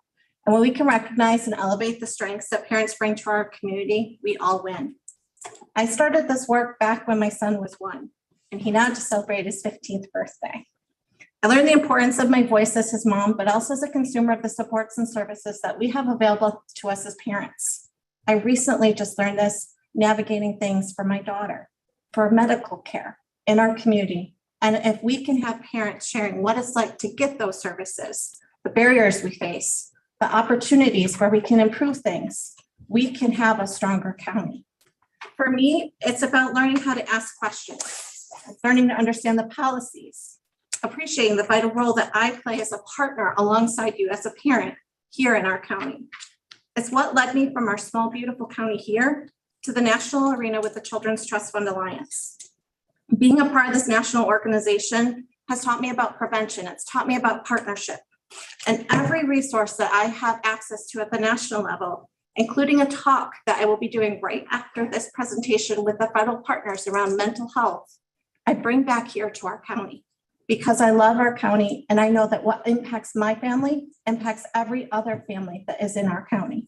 S17: And when we can recognize and elevate the strengths that parents bring to our community, we all win. I started this work back when my son was 1, and he now just celebrated his 15th birthday. I learned the importance of my voice as his mom, but also as a consumer of the supports and services that we have available to us as parents. I recently just learned this, navigating things for my daughter, for medical care in our community. And if we can have parents sharing what it's like to get those services, the barriers we face, the opportunities where we can improve things, we can have a stronger county. For me, it's about learning how to ask questions, learning to understand the policies, appreciating the vital role that I play as a partner alongside you as a parent here in our county. It's what led me from our small, beautiful county here to the national arena with the Children's Trust Fund Alliance. Being a part of this national organization has taught me about prevention. It's taught me about partnership. And every resource that I have access to at the national level, including a talk that I will be doing right after this presentation with the federal partners around mental health, I bring back here to our county because I love our county and I know that what impacts my family impacts every other family that is in our county.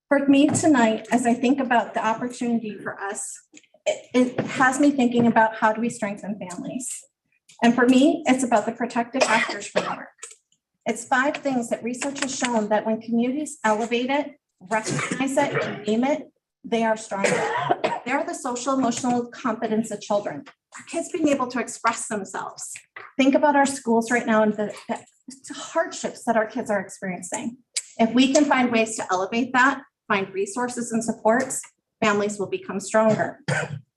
S17: For me tonight, as I think about the opportunity for us, it has me thinking about how do we strengthen families. And for me, it's about the protective factors framework. It's 5 things that research has shown that when communities elevate it, recognize it, and name it, they are stronger. They are the social emotional competence of children. Our kids being able to express themselves. Think about our schools right now and the hardships that our kids are experiencing. If we can find ways to elevate that, find resources and supports, families will become stronger.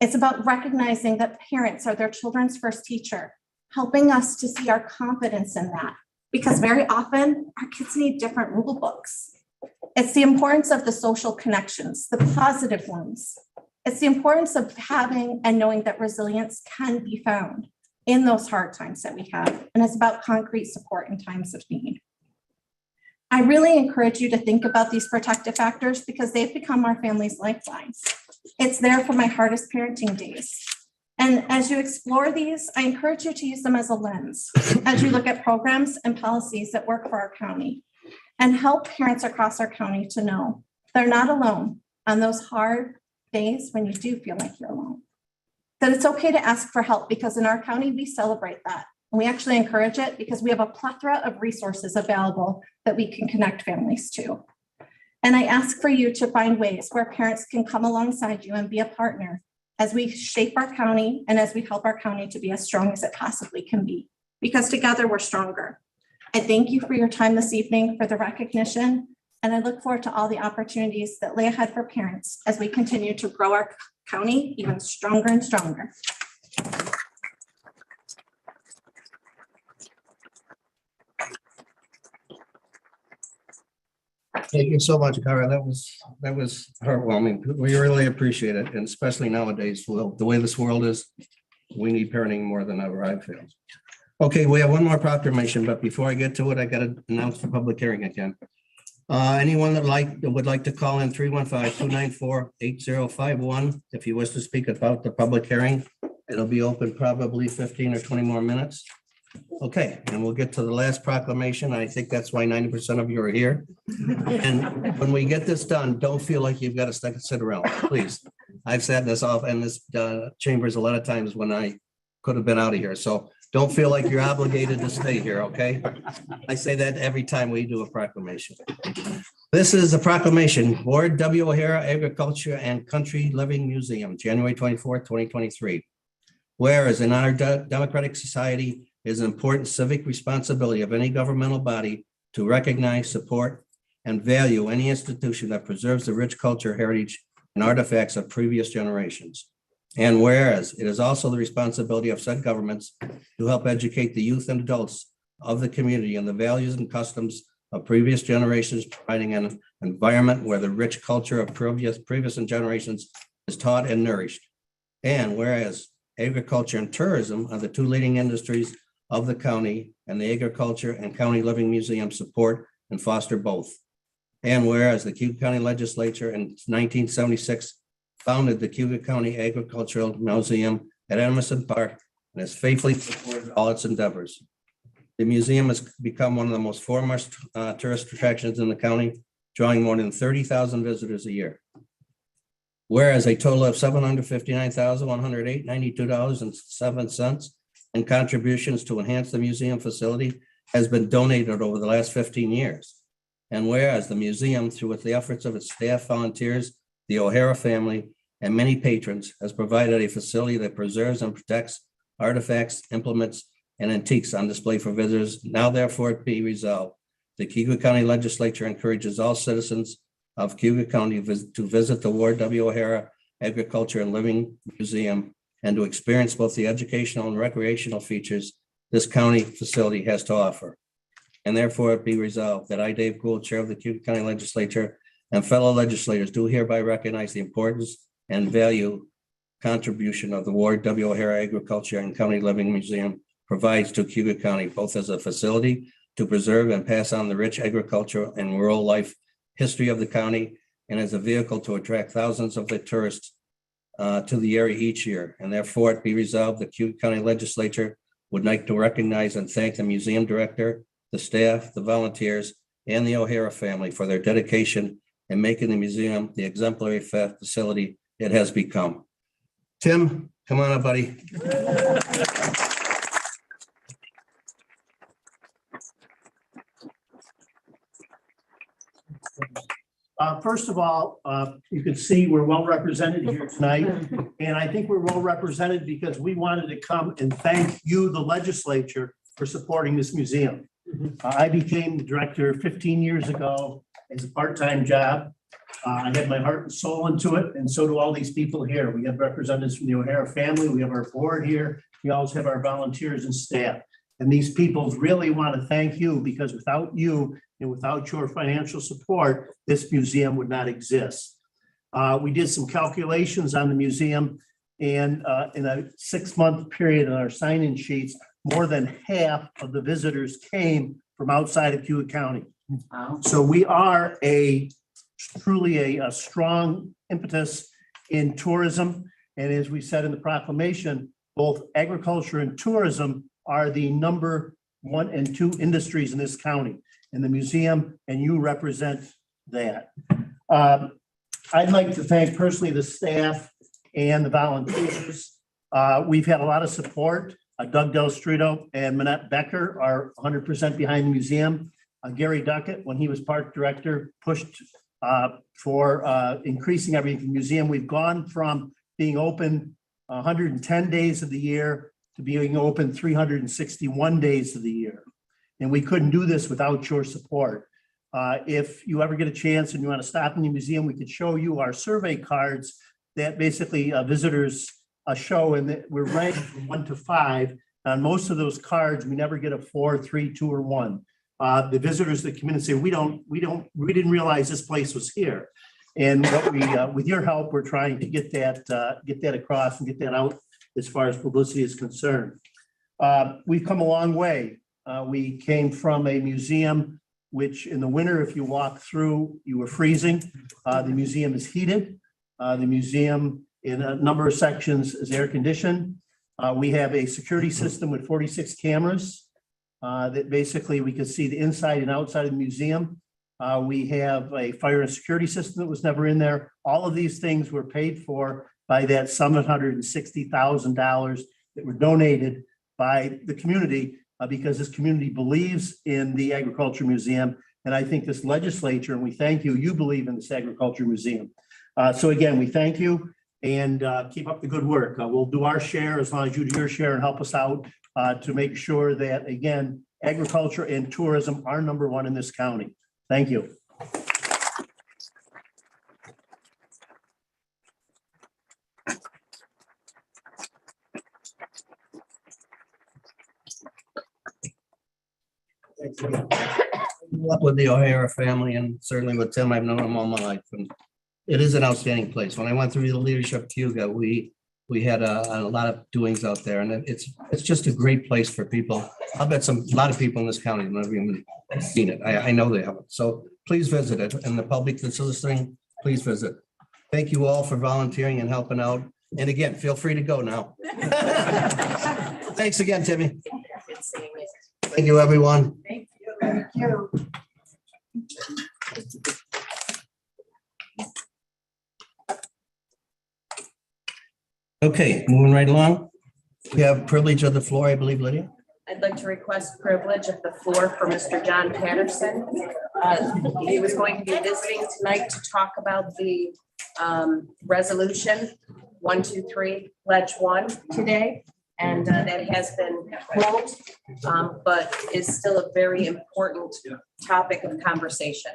S17: It's about recognizing that parents are their children's first teacher, helping us to see our confidence in that. Because very often our kids need different rule books. It's the importance of the social connections, the positive ones. It's the importance of having and knowing that resilience can be found in those hard times that we have. And it's about concrete support in times of need. I really encourage you to think about these protective factors because they've become our family's lifelines. It's there for my hardest parenting days. And as you explore these, I encourage you to use them as a lens as you look at programs and policies that work for our county and help parents across our county to know they're not alone on those hard days when you do feel like you're alone. That it's okay to ask for help because in our county, we celebrate that. And we actually encourage it because we have a plethora of resources available that we can connect families to. And I ask for you to find ways where parents can come alongside you and be a partner as we shape our county and as we help our county to be as strong as it possibly can be, because together we're stronger. I thank you for your time this evening, for the recognition, and I look forward to all the opportunities that lay ahead for parents as we continue to grow our county even stronger and stronger.
S1: Thank you so much, Cara. That was heartwarming. We really appreciate it, and especially nowadays, well, the way this world is, we need parenting more than ever, I feel. Okay, we have one more proclamation, but before I get to it, I got to announce the public hearing again. Anyone that would like to call in 315-294-8051 if you wish to speak about the public hearing. It'll be open probably 15 or 20 more minutes. Okay, and we'll get to the last proclamation. I think that's why 90% of you are here. And when we get this done, don't feel like you've got to sit around, please. I've sat in this chambers a lot of times when I could have been out of here. So don't feel like you're obligated to stay here, okay? I say that every time we do a proclamation. This is a proclamation, Ward W. O'Hara Agriculture and Country Living Museum, January 24th, 2023. Whereas in our democratic society, it is an important civic responsibility of any governmental body to recognize, support, and value any institution that preserves the rich culture, heritage, and artifacts of previous generations. And whereas it is also the responsibility of said governments to help educate the youth and adults of the community on the values and customs of previous generations, providing an environment where the rich culture of previous generations is taught and nourished. And whereas agriculture and tourism are the 2 leading industries of the county, and the Agriculture and County Living Museum support and foster both. And whereas the Cayuga County Legislature in 1976 founded the Cayuga County Agricultural Museum at Emerson Park and has faithfully supported all its endeavors. The museum has become one of the most foremost tourist attractions in the county, drawing more than 30,000 visitors a year. Whereas a total of $759,108.92.07 in contributions to enhance the museum facility has been donated over the last 15 years. And whereas the museum, through the efforts of its staff, volunteers, the O'Hara family, and many patrons, has provided a facility that preserves and protects artifacts, implements, and antiques on display for visitors. Now therefore it be resolved, the Cayuga County Legislature encourages all citizens of Cayuga County to visit the Ward W. O'Hara Agriculture and Living Museum and to experience both the educational and recreational features this county facility has to offer. and therefore it be resolved that I, Dave Gould, Chair of the Cayuga County Legislature, and fellow legislators do hereby recognize the importance and value contribution of the Ward W. O'Hara Agriculture and County Living Museum provides to Cayuga County, both as a facility to preserve and pass on the rich agricultural and rural life history of the county, and as a vehicle to attract thousands of the tourists to the area each year. And therefore it be resolved, the Cayuga County Legislature would like to recognize and thank the museum director, the staff, the volunteers, and the O'Hara family for their dedication in making the museum the exemplary facility it has become. Tim, come on up, buddy.
S18: First of all, you can see we're well represented here tonight. And I think we're well represented because we wanted to come and thank you, the legislature, for supporting this museum. I became the director 15 years ago as a part-time job. I had my heart and soul into it, and so do all these people here. We have representatives from the O'Hara family. We have our board here. We also have our volunteers and staff. And these people really want to thank you because without you and without your financial support, this museum would not exist. We did some calculations on the museum, and in a 6-month period on our sign-in sheets, more than half of the visitors came from outside of Cayuga County. So we are truly a strong impetus in tourism. And as we said in the proclamation, both agriculture and tourism are the number 1 and 2 industries in this county. And the museum and you represent that. I'd like to thank personally the staff and the volunteers. We've had a lot of support. Doug Del Strito and Manette Becker are 100% behind the museum. Gary Duckett, when he was park director, pushed for increasing everything in the museum. We've gone from being open 110 days of the year to being open 361 days of the year. And we couldn't do this without your support. If you ever get a chance and you want to stop in the museum, we could show you our survey cards that basically visitors show, and that we're ranked from 1 to 5. On most of those cards, we never get a 4, 3, 2, or 1. The visitors that come in and say, we didn't realize this place was here. And what we, with your help, we're trying to get that across and get that out as far as publicity is concerned. We've come a long way. We came from a museum which in the winter, if you walk through, you were freezing. The museum is heated. The museum in a number of sections is air conditioned. We have a security system with 46 cameras that basically we can see the inside and outside of the museum. We have a fire and security system that was never in there. All of these things were paid for by that $760,000 that were donated by the community because this community believes in the Agriculture Museum. And I think this legislature, and we thank you, you believe in this Agriculture Museum. So again, we thank you and keep up the good work. We'll do our share as long as you do your share and help us out to make sure that, again, agriculture and tourism are number 1 in this county. Thank you.
S1: With the O'Hara family and certainly with Tim, I've known him all my life, and it is an outstanding place. When I went through the leadership Cayuga, we had a lot of doings out there, and it's just a great place for people. I'll bet a lot of people in this county have never even seen it. I know they haven't. So please visit it, and the public that's listening, please visit. Thank you all for volunteering and helping out. And again, feel free to go now. Thanks again, Timmy. Thank you, everyone.
S2: Thank you.
S1: Okay, moving right along. We have privilege of the floor, I believe, Lydia.
S15: I'd like to request privilege of the floor for Mr. John Patterson. He was going to be visiting tonight to talk about the resolution 123 Pledge 1 today. And that has been pulled, but is still a very important topic of conversation.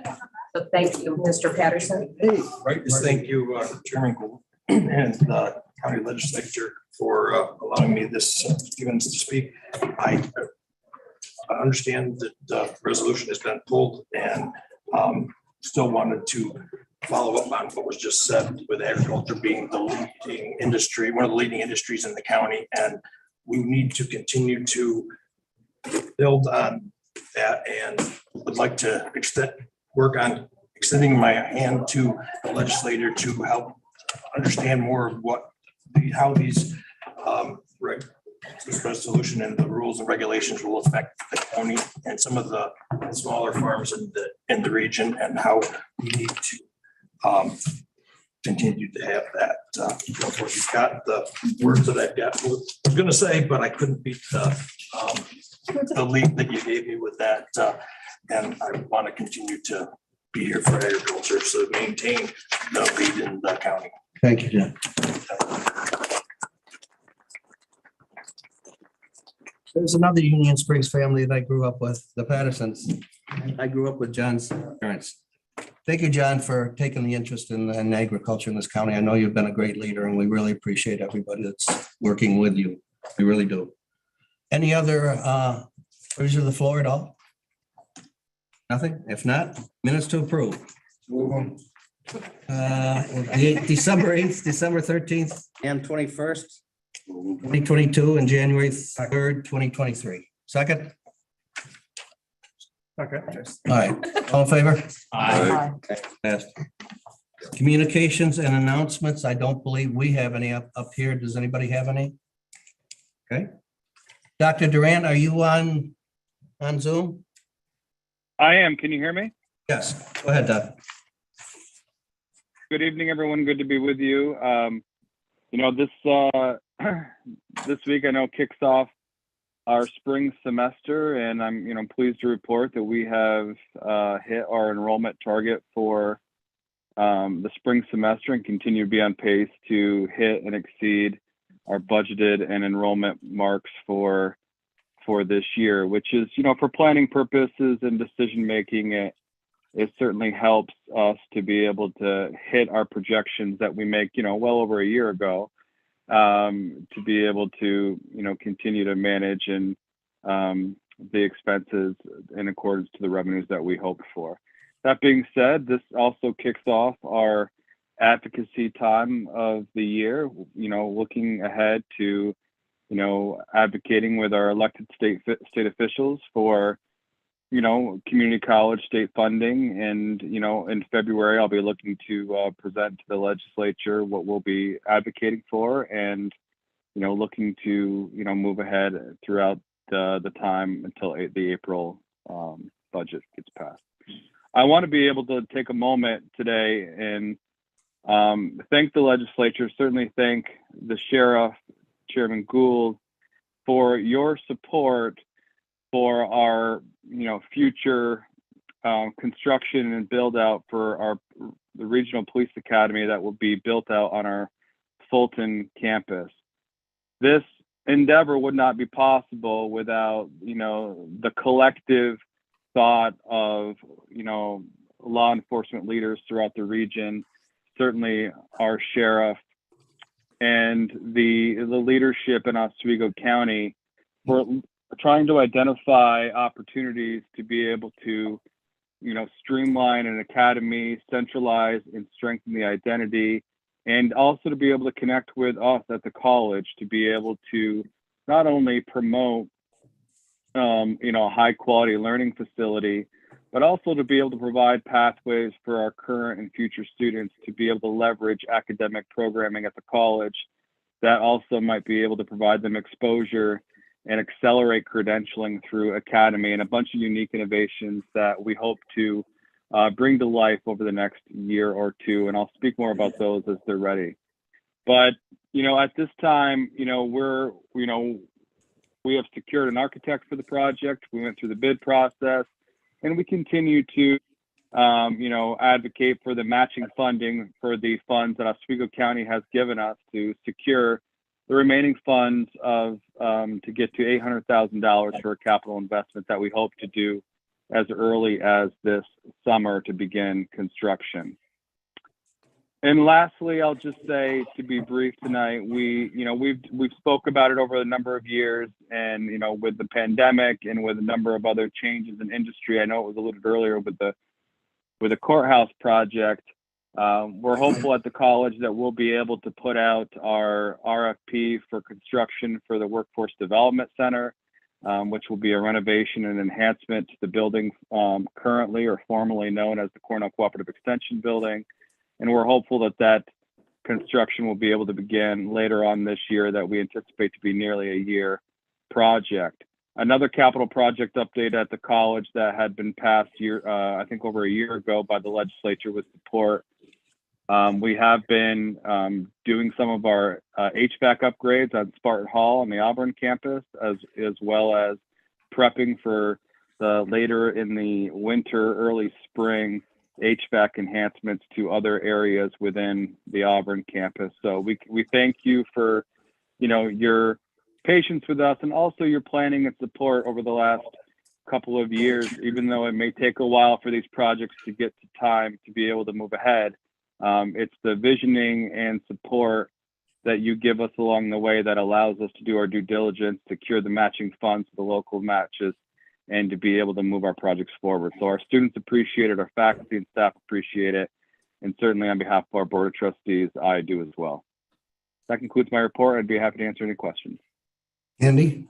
S15: So thank you, Mr. Patterson.
S12: Right, just thank you, Chairman Gould and the county legislature for allowing me this, giving us to speak. I
S3: understand that the resolution has been pulled and still wanted to follow up on what was just said with agriculture being the leading industry, one of the leading industries in the county. And we need to continue to build on that and would like to work on extending my hand to the legislator to help understand more of how these this resolution and the rules and regulations will affect the county and some of the smaller farms in the region, and how we need to continue to have that. Of course, you've got the words that I was going to say, but I couldn't beat the lead that you gave me with that. And I want to continue to be here for agriculture, so maintain the lead in the county.
S1: Thank you, John. There's another Union Springs family that I grew up with, the Pattersons. I grew up with John's parents. Thank you, John, for taking the interest in agriculture in this county. I know you've been a great leader, and we really appreciate everybody that's working with you. We really do. Any other members of the floor at all? Nothing? If not, minutes to approve. December 8th, December 13th, and 21st, 2022, and January 3rd, 2023. Second?
S3: Okay.
S1: All right, all in favor?
S7: Aye.
S1: Passed. Communications and announcements. I don't believe we have any up here. Does anybody have any? Okay. Dr. Durant, are you on Zoom?
S19: I am. Can you hear me?
S1: Yes. Go ahead, Doc.
S19: Good evening, everyone. Good to be with you. This this week I know kicks off our spring semester, and I'm pleased to report that we have hit our enrollment target for the spring semester and continue to be on pace to hit and exceed our budgeted and enrollment marks for this year, which is, for planning purposes and decision making, it certainly helps us to be able to hit our projections that we make, well over a year ago, to be able to, continue to manage and the expenses in accordance to the revenues that we hoped for. That being said, this also kicks off our advocacy time of the year, looking ahead to, advocating with our elected state officials for, community college state funding. And, in February, I'll be looking to present to the legislature what we'll be advocating for, and, looking to, move ahead throughout the time until the April budget gets passed. I want to be able to take a moment today and thank the legislature, certainly thank the sheriff, Chairman Gould, for your support for our, future construction and build out for the regional police academy that will be built out on our Fulton campus. This endeavor would not be possible without, the collective thought of, law enforcement leaders throughout the region, certainly our sheriff, and the leadership in Oswego County for trying to identify opportunities to be able to, streamline an academy, centralize and strengthen the identity, and also to be able to connect with us at the college to be able to not only promote, a high quality learning facility, but also to be able to provide pathways for our current and future students to be able to leverage academic programming at the college that also might be able to provide them exposure and accelerate credentialing through academy and a bunch of unique innovations that we hope to bring to life over the next year or two. And I'll speak more about those as they're ready. But, at this time, we have secured an architect for the project. We went through the bid process, and we continue to, advocate for the matching funding for the funds that Oswego County has given us to secure the remaining funds of to get to $800,000 for a capital investment that we hope to do as early as this summer to begin construction. And lastly, I'll just say, to be brief tonight, we've spoke about it over a number of years, and with the pandemic and with a number of other changes in industry. I know it was alluded earlier with the courthouse project. We're hopeful at the college that we'll be able to put out our RFP for construction for the Workforce Development Center, which will be a renovation and enhancement to the building currently or formerly known as the Cornell Cooperative Extension Building. And we're hopeful that construction will be able to begin later on this year, that we anticipate to be nearly a year project. Another capital project update at the college that had been passed I think over a year ago by the legislature with support. We have been doing some of our HVAC upgrades at Spartan Hall on the Auburn campus, as well as prepping for the later in the winter, early spring HVAC enhancements to other areas within the Auburn campus. So we thank you for your patience with us, and also your planning and support over the last couple of years, even though it may take a while for these projects to get to time to be able to move ahead. It's the visioning and support that you give us along the way that allows us to do our due diligence, secure the matching funds for the local matches, and to be able to move our projects forward. So our students appreciate it, our faculty and staff appreciate it, and certainly on behalf of our Board of Trustees, I do as well. That concludes my report. I'd be happy to answer any questions.
S1: Andy?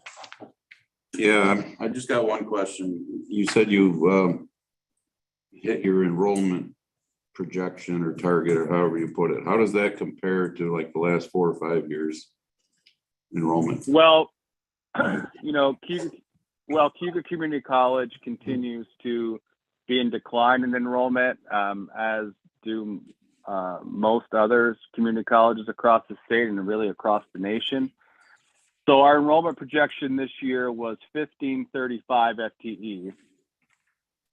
S8: Yeah, I just got one question. You said you hit your enrollment projection or target, or however you put it. How does that compare to like the last 4 or 5 years enrollment?
S19: Well, Cayuga Community College continues to be in decline in enrollment, as do most others community colleges across the state and really across the nation. So our enrollment projection this year was 1535 FTE,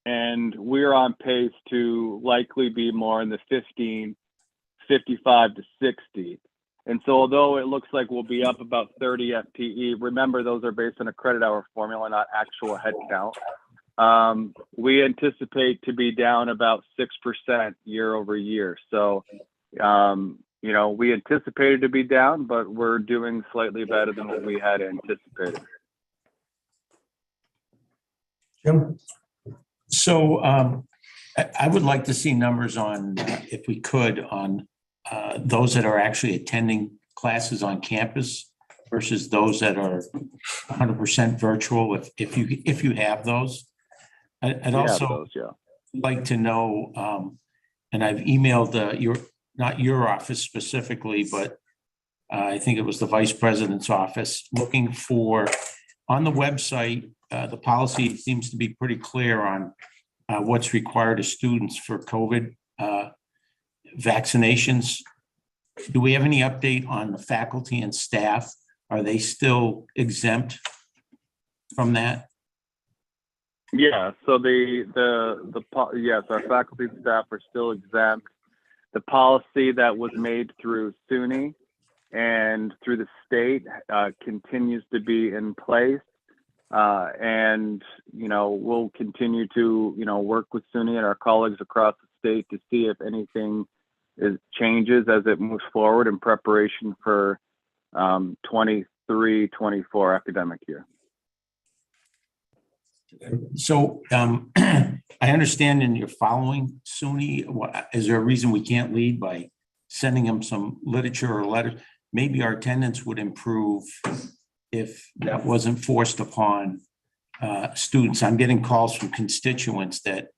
S19: and we're on pace to likely be more in the 1555 to 60. And so although it looks like we'll be up about 30 FTE, remember those are based on a credit hour formula, not actual head count. We anticipate to be down about 6% year over year. So, we anticipated to be down, but we're doing slightly better than what we had anticipated.
S1: Jim?
S6: So I would like to see numbers on, if we could, on those that are actually attending classes on campus versus those that are 100% virtual, if you have those. I'd also like to know, and I've emailed not your office specifically, but I think it was the vice president's office, looking for, on the website, the policy seems to be pretty clear on what's required of students for COVID vaccinations. Do we have any update on the faculty and staff? Are they still exempt from that?
S19: Yeah, so yes, our faculty and staff are still exempt. The policy that was made through SUNY and through the state continues to be in place. And, we'll continue to, work with SUNY and our colleagues across the state to see if anything changes as it moves forward in preparation for 23-24 academic year.
S6: So I understand in your following SUNY, is there a reason we can't lead by sending them some literature or letters? Maybe our attendance would improve if that wasn't forced upon students. I'm getting calls from constituents that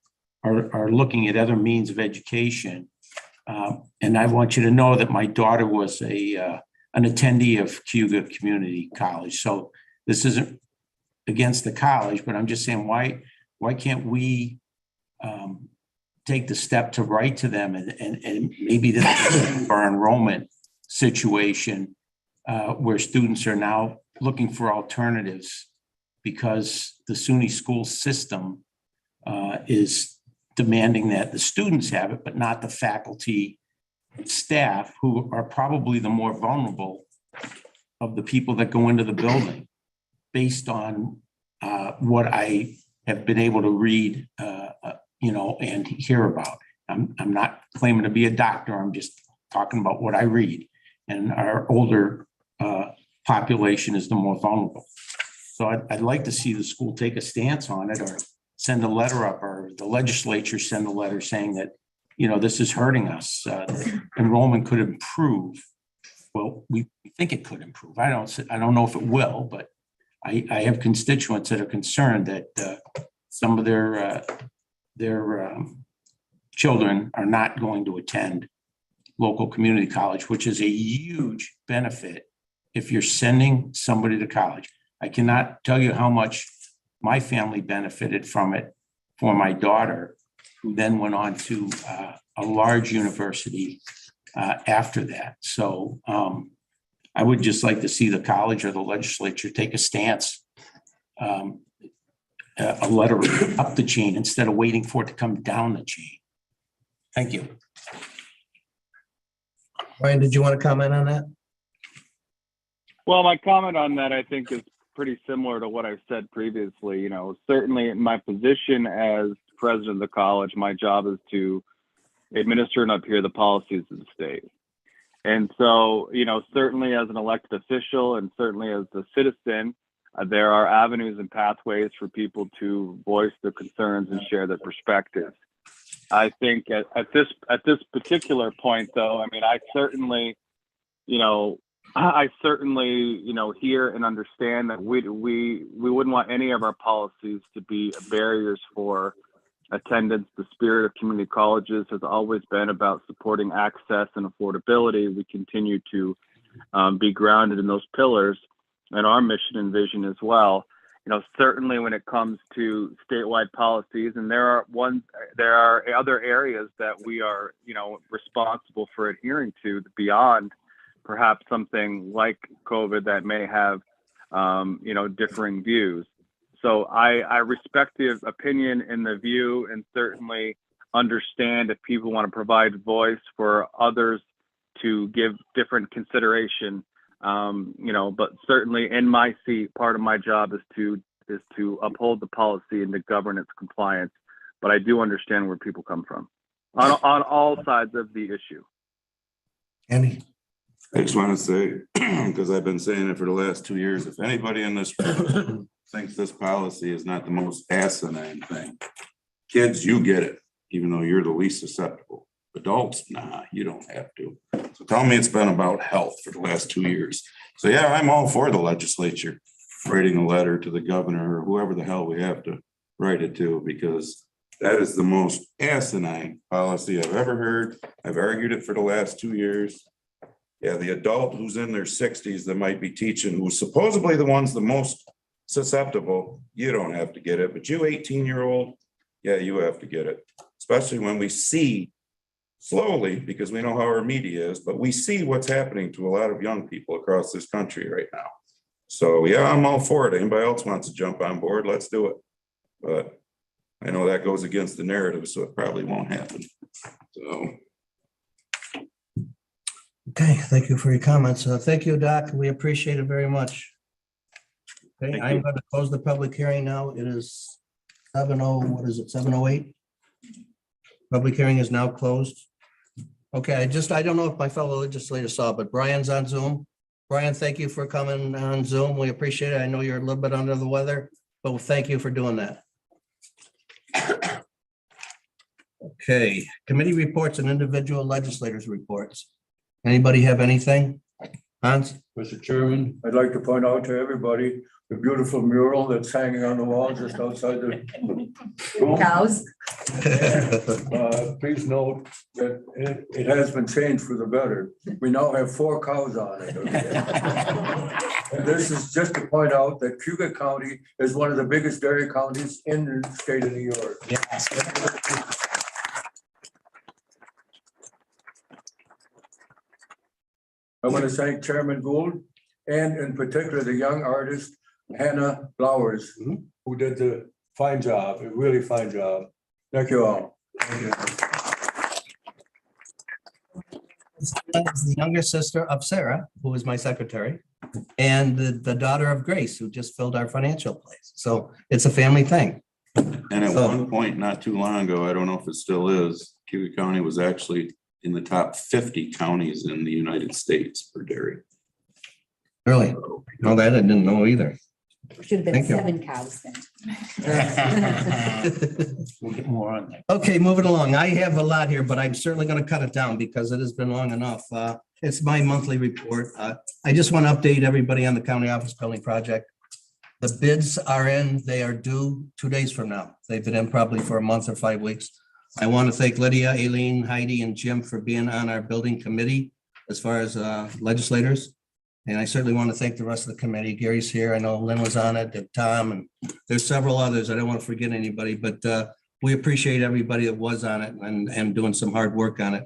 S6: are looking at other means of education. And I want you to know that my daughter was an attendee of Cayuga Community College. So this isn't against the college, but I'm just saying, why can't we take the step to write to them and maybe this is our enrollment situation where students are now looking for alternatives because the SUNY school system is demanding that the students have it, but not the faculty and staff, who are probably the more vulnerable of the people that go into the building, based on what I have been able to read, and hear about. I'm not claiming to be a doctor. I'm just talking about what I read. And our older population is the more vulnerable. So I'd like to see the school take a stance on it or send a letter up, or the legislature send a letter saying that, you know, this is hurting us. Enrollment could improve. Well, we think it could improve. I don't know if it will, but I have constituents that are concerned that some of their children are not going to attend local community college, which is a huge benefit if you're sending somebody to college. I cannot tell you how much my family benefited from it for my daughter, who then went on to a large university after that. So I would just like to see the college or the legislature take a stance, a letter up the chain instead of waiting for it to come down the chain. Thank you.
S1: Brian, did you want to comment on that?
S19: Well, my comment on that, I think, is pretty similar to what I've said previously. You know, certainly in my position as president of the college, my job is to administer and adhere the policies of the state. And so, you know, certainly as an elected official and certainly as a citizen, there are avenues and pathways for people to voice their concerns and share their perspectives. I think at this particular point, though, I mean, I certainly hear and understand that we wouldn't want any of our policies to be barriers for attendance. The spirit of community colleges has always been about supporting access and affordability. We continue to be grounded in those pillars and our mission and vision as well. You know, certainly when it comes to statewide policies, and there are other areas that we are, you know, responsible for adhering to beyond perhaps something like COVID that may have, differing views. So I respect the opinion and the view, and certainly understand if people want to provide voice for others to give different consideration. But certainly in my seat, part of my job is to uphold the policy and to govern its compliance. But I do understand where people come from on all sides of the issue.
S1: Andy?
S8: I just want to say, because I've been saying it for the last 2 years, if anybody in this room thinks this policy is not the most asinine thing, kids, you get it, even though you're the least susceptible. Adults, nah, you don't have to. So tell me it's been about health for the last 2 years. So yeah, I'm all for the legislature writing a letter to the governor or whoever the hell we have to write it to, because that is the most asinine policy I've ever heard. I've argued it for the last 2 years. Yeah, the adult who's in their 60s that might be teaching, who's supposedly the ones the most susceptible, you don't have to get it. But you 18-year-old, yeah, you have to get it. Especially when we see slowly, because we know how our media is, but we see what's happening to a lot of young people across this country right now. So yeah, I'm all for it. Anybody else wants to jump on board, let's do it. But I know that goes against the narrative, so it probably won't happen. So.
S1: Okay, thank you for your comments. Thank you, Doc. We appreciate it very much. Okay, I'm going to close the public hearing now. It is 7:08? Public hearing is now closed. Okay, I don't know if my fellow legislators saw, but Brian's on Zoom. Brian, thank you for coming on Zoom. We appreciate it. I know you're a little bit under the weather, but thank you for doing that. Okay, committee reports and individual legislators reports. Anybody have anything? Hans?
S12: Mr. Chairman, I'd like to point out to everybody the beautiful mural that's hanging on the wall just outside the room.
S13: Cows.
S12: Please note that it has been changed for the better. We now have 4 cows on it. And this is just to point out that Cayuga County is one of the biggest dairy counties in the state of New York.
S1: Yes.
S12: I want to thank Chairman Gould and in particular the young artist Hannah Flowers, who did the fine job, a really fine job. Thank you all. Thank you.
S1: Is the younger sister of Sarah, who is my secretary, and the daughter of Grace, who just filled our financial place. So it's a family thing.
S8: And at one point, not too long ago, I don't know if it still is, Cayuga County was actually in the top 50 counties in the United States for dairy.
S1: Really? No, that I didn't know either.
S13: Should have been
S1: Thank you.
S13: 7 cows then.
S6: We'll get more on that.
S1: Okay, moving along. I have a lot here, but I'm certainly going to cut it down because it has been long enough. It's my monthly report. I just want to update everybody on the county office building project. The bids are in, they are due 2 days from now. They've been in probably for a month or 5 weeks. I want to thank Lydia, Aileen, Heidi, and Jim for being on our building committee as far as legislators. And I certainly want to thank the rest of the committee. Gary's here. I know Lynn was on it, Tom, and there's several others. I don't want to forget anybody, but we appreciate everybody that was on it and doing some hard work on it.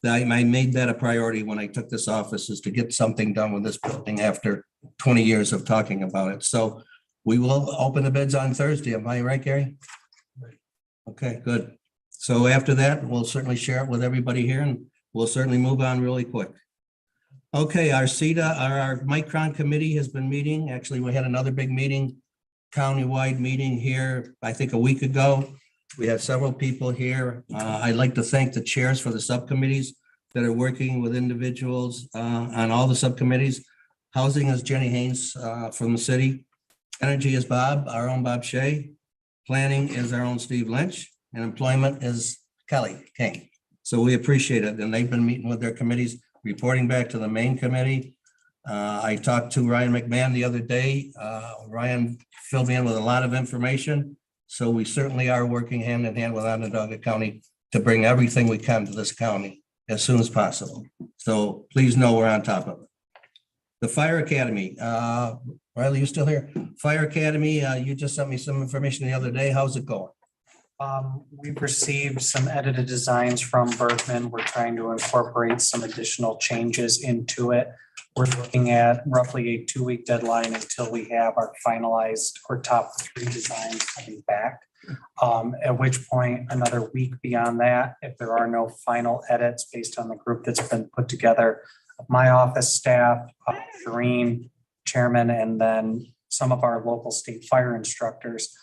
S1: I made that a priority when I took this office, is to get something done with this building after 20 years of talking about it. So we will open the bids on Thursday. Am I right, Gary? Okay, good. So after that, we'll certainly share it with everybody here, and we'll certainly move on really quick. Okay, our our Micron committee has been meeting. Actually, we had another big meeting, countywide meeting here, I think a week ago. We have several people here. I'd like to thank the chairs for the subcommittees that are working with individuals on all the subcommittees. Housing is Jenny Haynes from the city. Energy is Bob, our own Bob Shea. Planning is our own Steve Lynch. And employment is Kelly King. So we appreciate it. And they've been meeting with their committees, reporting back to the main committee. I talked to Ryan McMahon the other day. Ryan filled me in with a lot of information. So we certainly are working hand in hand with Onondaga County to bring everything we can to this county as soon as possible. So please know we're on top of it. The Fire Academy, Riley, you still here? Fire Academy, you just sent me some information the other day. How's it going?
S20: We've received some edited designs from Bergman. We're trying to incorporate some additional changes into it. We're looking at roughly a 2-week deadline until we have our finalized or top 3 designs coming back. At which point, another week beyond that, if there are no final edits based on the group that's been put together, my office staff, Shireen, chairman, and then some of our local state fire instructors,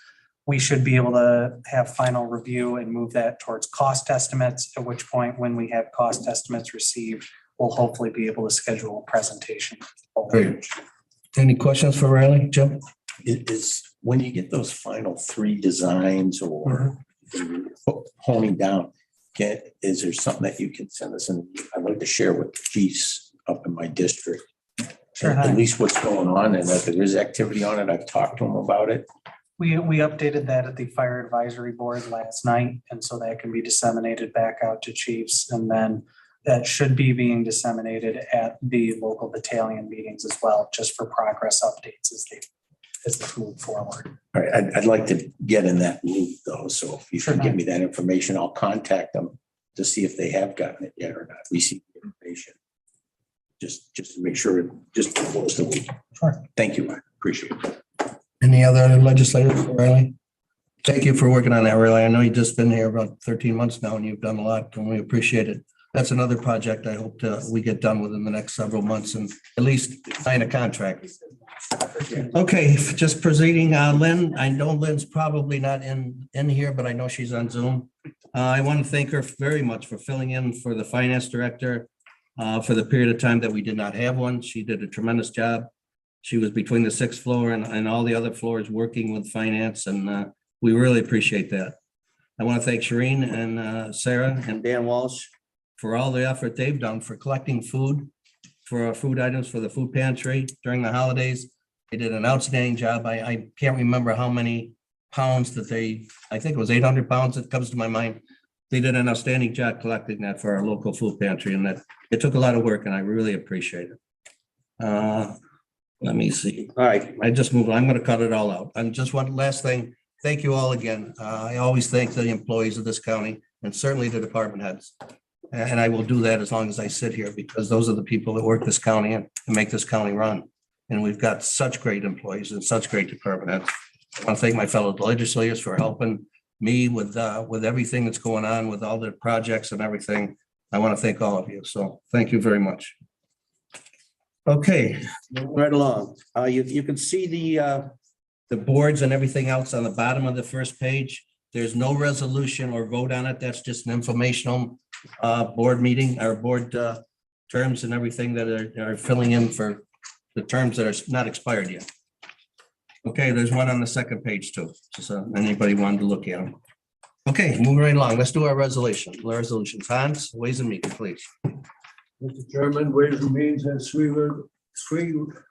S20: we should be able to have final review and move that towards cost estimates, at which point, when we have cost estimates received, we'll hopefully be able to schedule a presentation.
S1: Great. Any questions for Riley, Jim?
S6: Is when you get those final 3 designs or honing down, is there something that you can send us? And I'd like to share with the chiefs up in my district.
S20: Sure.
S6: At least what's going on, and that there is activity on it. I've talked to them about it.
S20: We updated that at the fire advisory board last night, and so that can be disseminated back out to chiefs, and then that should be being disseminated at the local battalion meetings as well, just for progress updates as they move forward.
S6: All right, I'd like to get in that loop though, so if you can give me that information, I'll contact them to see if they have gotten it yet or not, receive the information. Just to make sure, just to close the loop.
S1: Sure.
S6: Thank you, I appreciate it.
S1: Any other legislators for Riley? Thank you for working on that, Riley. I know you've just been here about 13 months now and you've done a lot and we appreciate it. That's another project I hope we get done within the next several months and at least sign a contract. Okay, just proceeding, Lynn, I know Lynn's probably not in here, but I know she's on Zoom. I want to thank her very much for filling in for the finance director for the period of time that we did not have one. She did a tremendous job. She was between the 6th floor and all the other floors working with finance, and we really appreciate that. I want to thank Shireen and Sarah and Dan Walsh for all the effort they've done for collecting food, for our food items for the food pantry during the holidays. They did an outstanding job. I can't remember how many pounds that I think it was 800 pounds that comes to my mind. They did an outstanding job collecting that for our local food pantry, and that it took a lot of work and I really appreciate it. Let me see. All right, I just moved. I'm going to cut it all out. And just one last thing. Thank you all again. I always thank the employees of this county and certainly the department heads. And I will do that as long as I sit here because those are the people that work this county and make this county run. And we've got such great employees and such great department heads. I want to thank my fellow legislators for helping me with everything that's going on with all the projects and everything. I want to thank all of you. So thank you very much. Okay, moving right along. You can see the boards and everything else on the bottom of the first page. There's no resolution or vote on it. That's just an informational board meeting, our board terms and everything that are filling in for the terms that are not expired yet. Okay, there's one on the second page too, just anybody wanted to look at them. Okay, moving right along. Let's do our resolutions. Hans, Ways and Means, please.
S12: Mr. Chairman, Ways and Means has three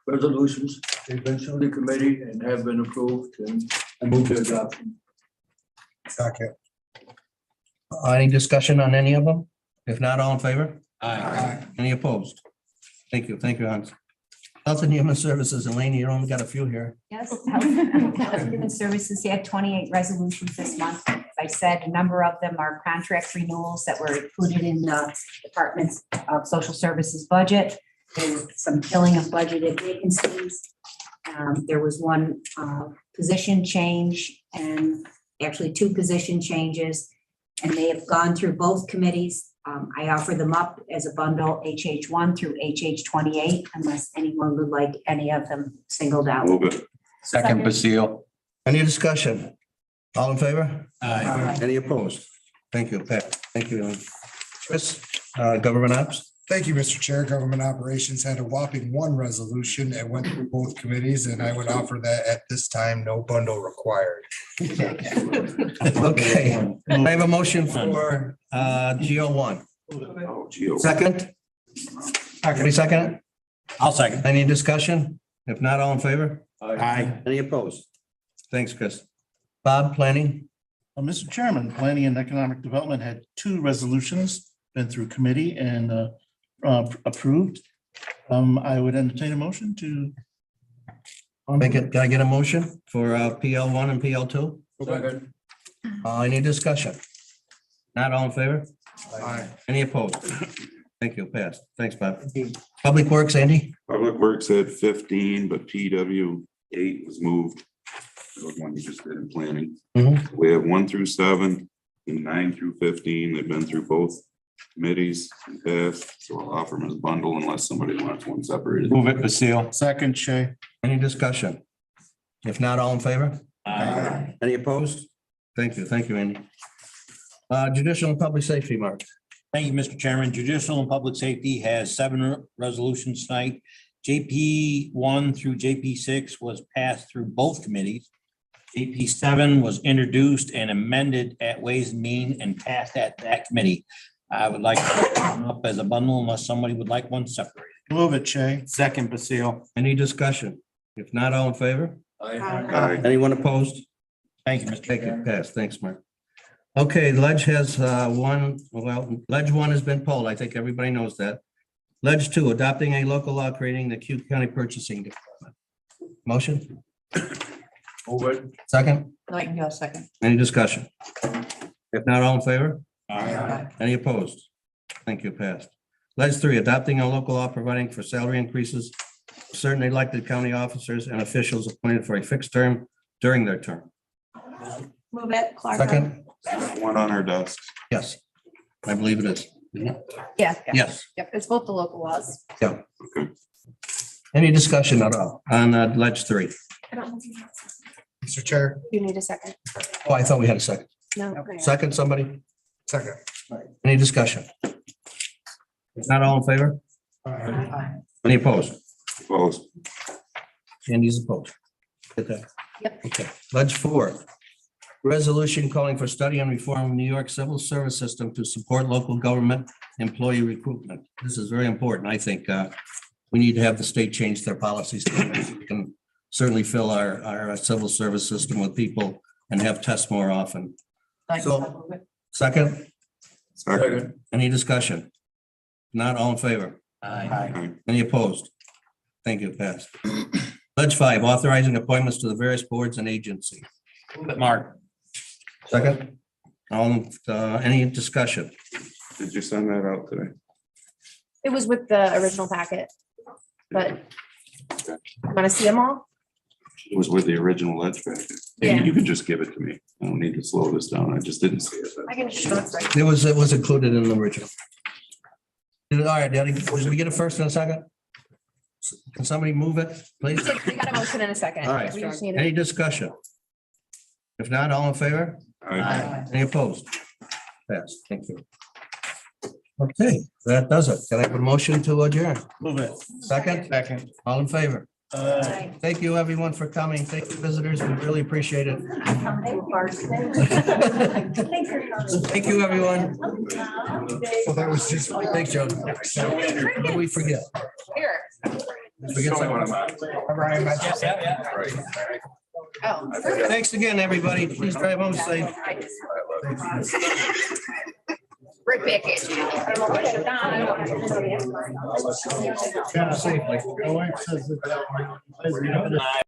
S12: resolutions. They've been through the committee and have been approved, and I move to adoption.
S1: Second. Any discussion on any of them? If not, all in favor?
S6: Aye.
S1: Any opposed? Thank you, Hans. Health and Human Services, Elaine, you only got a few here.
S13: Yes, Health and Human Services had 28 resolutions this month. As I said, a number of them are contract renewals that were included in the Department's of Social Services budget. There was some filling of budgeted vacancies. There was one position change and actually two position changes, and they have gone through both committees. I offer them up as a bundle, HH1 through HH28, unless anyone would like any of them singled out.
S8: Move it.
S6: Second, Basile.
S1: Any discussion? All in favor?
S6: Aye.
S1: Any opposed? Thank you, Pat. Thank you, Elaine. Chris, Government Ops?
S21: Thank you, Mr. Chair. Government Operations had a whopping one resolution that went through both committees, and I would offer that at this time, no bundle required.
S1: Okay, I have a motion for GO1.
S8: Oh, geo.
S1: Second? Can we second it?
S6: I'll second.
S1: Any discussion? If not, all in favor?
S6: Aye.
S1: Any opposed? Thanks, Chris. Bob, planning?
S18: Mr. Chairman, Planning and Economic Development had two resolutions, been through committee and approved. I would entertain a motion to.
S1: Can I get a motion for PL1 and PL2?
S12: Second.
S1: Any discussion? Not all in favor?
S21: Aye.
S1: Any opposed? Thank you, passed. Thanks, Bob. Public Works, Andy?
S8: Public Works had 15, but PW 8 was moved. That was one you just did in planning.
S1: Mhm.
S8: We have 1 through 7 and 9 through 15. They've been through both committees and passed, so I'll offer them as a bundle unless somebody wants one separated.
S6: Move it, Basile.
S18: Second, Shay.
S1: Any discussion? If not, all in favor?
S6: Aye.
S1: Any opposed? Thank you, Andy. Judicial and Public Safety, Mark.
S6: Thank you, Mr. Chairman. Judicial and Public Safety has 7 resolutions tonight. JP 1 through JP 6 was passed through both committees. JP 7 was introduced and amended at Ways and Means and passed at that committee. I would like to put them up as a bundle unless somebody would like one separated.
S18: Move it, Shay.
S6: Second, Basile.
S1: Any discussion? If not, all in favor?
S8: Aye.
S1: Anyone opposed?
S6: Thank you, Mr.
S1: Take
S6: Chair.
S1: it, pass. Thanks, Mark. Okay, Ledge has Ledge 1 has been pulled. I think everybody knows that. Ledge 2, adopting a local law creating the Cayuga County Purchasing Department. Motion?
S12: Move it.
S1: Second?
S7: Nightingale, second.
S1: Any discussion? If not, all in favor?
S6: Aye.
S1: Any opposed? Thank you, passed. Ledge 3, adopting a local law providing for salary increases for certain elected county officers and officials appointed for a fixed term during their term.
S2: Move it, Clark.
S1: Second?
S8: One on our desks.
S1: Yes, I believe it is.
S11: Yeah.
S1: Yes.
S11: Yep, it's both the local laws.
S1: Yeah. Any discussion at all on Ledge 3?
S11: I don't think
S21: Mr. Chair.
S11: you need a second.
S1: Oh, I thought we had a second.
S11: No.
S1: Second, somebody?
S21: Second.
S1: Any discussion? If not, all in favor? Any opposed?
S8: Opposed.
S1: Andy's opposed. Get that?
S11: Yep.
S1: Okay. Ledge 4. Resolution calling for study on reform of New York civil service system to support local government employee recruitment. This is very important. I think we need to have the state change their policies. We can certainly fill our civil service system with people and have tests more often. So, second?
S8: Second.
S1: Any discussion? Not all in favor?
S6: Aye.
S1: Any opposed? Thank you, passed. Ledge 5, authorizing appointments to the various boards and agencies.
S6: Move it, Mark.
S1: Second, any discussion?
S8: Did you send that out today?
S11: It was with the original packet, but want to see them all?
S8: It was with the original ledge packet.
S11: Yeah.
S8: You can just give it to me. I don't need to slow this down. I just didn't see it.
S11: I can show it right.
S1: It was included in the original. All right, did we get a first and a second? Can somebody move it, please?
S11: We got a motion in a second.
S1: All right,
S11: We just need
S1: any discussion? If not, all in favor?
S8: Aye.
S1: Any opposed? Passed, thank you. Okay, that does it. Can I have a motion to adjourn?
S6: Move it.
S1: Second? Second. All in favor? Thank you, everyone, for coming. Thank you, visitors. We really appreciate it. Thank you, everyone.
S21: Well, that was just.
S1: Thanks, Joe. What do we forget?
S15: Here.
S1: Forget something.
S15: Oh.
S1: Thanks again, everybody. Please drive home safe.
S15: Right back at you.
S18: Yeah, safely. My wife says that.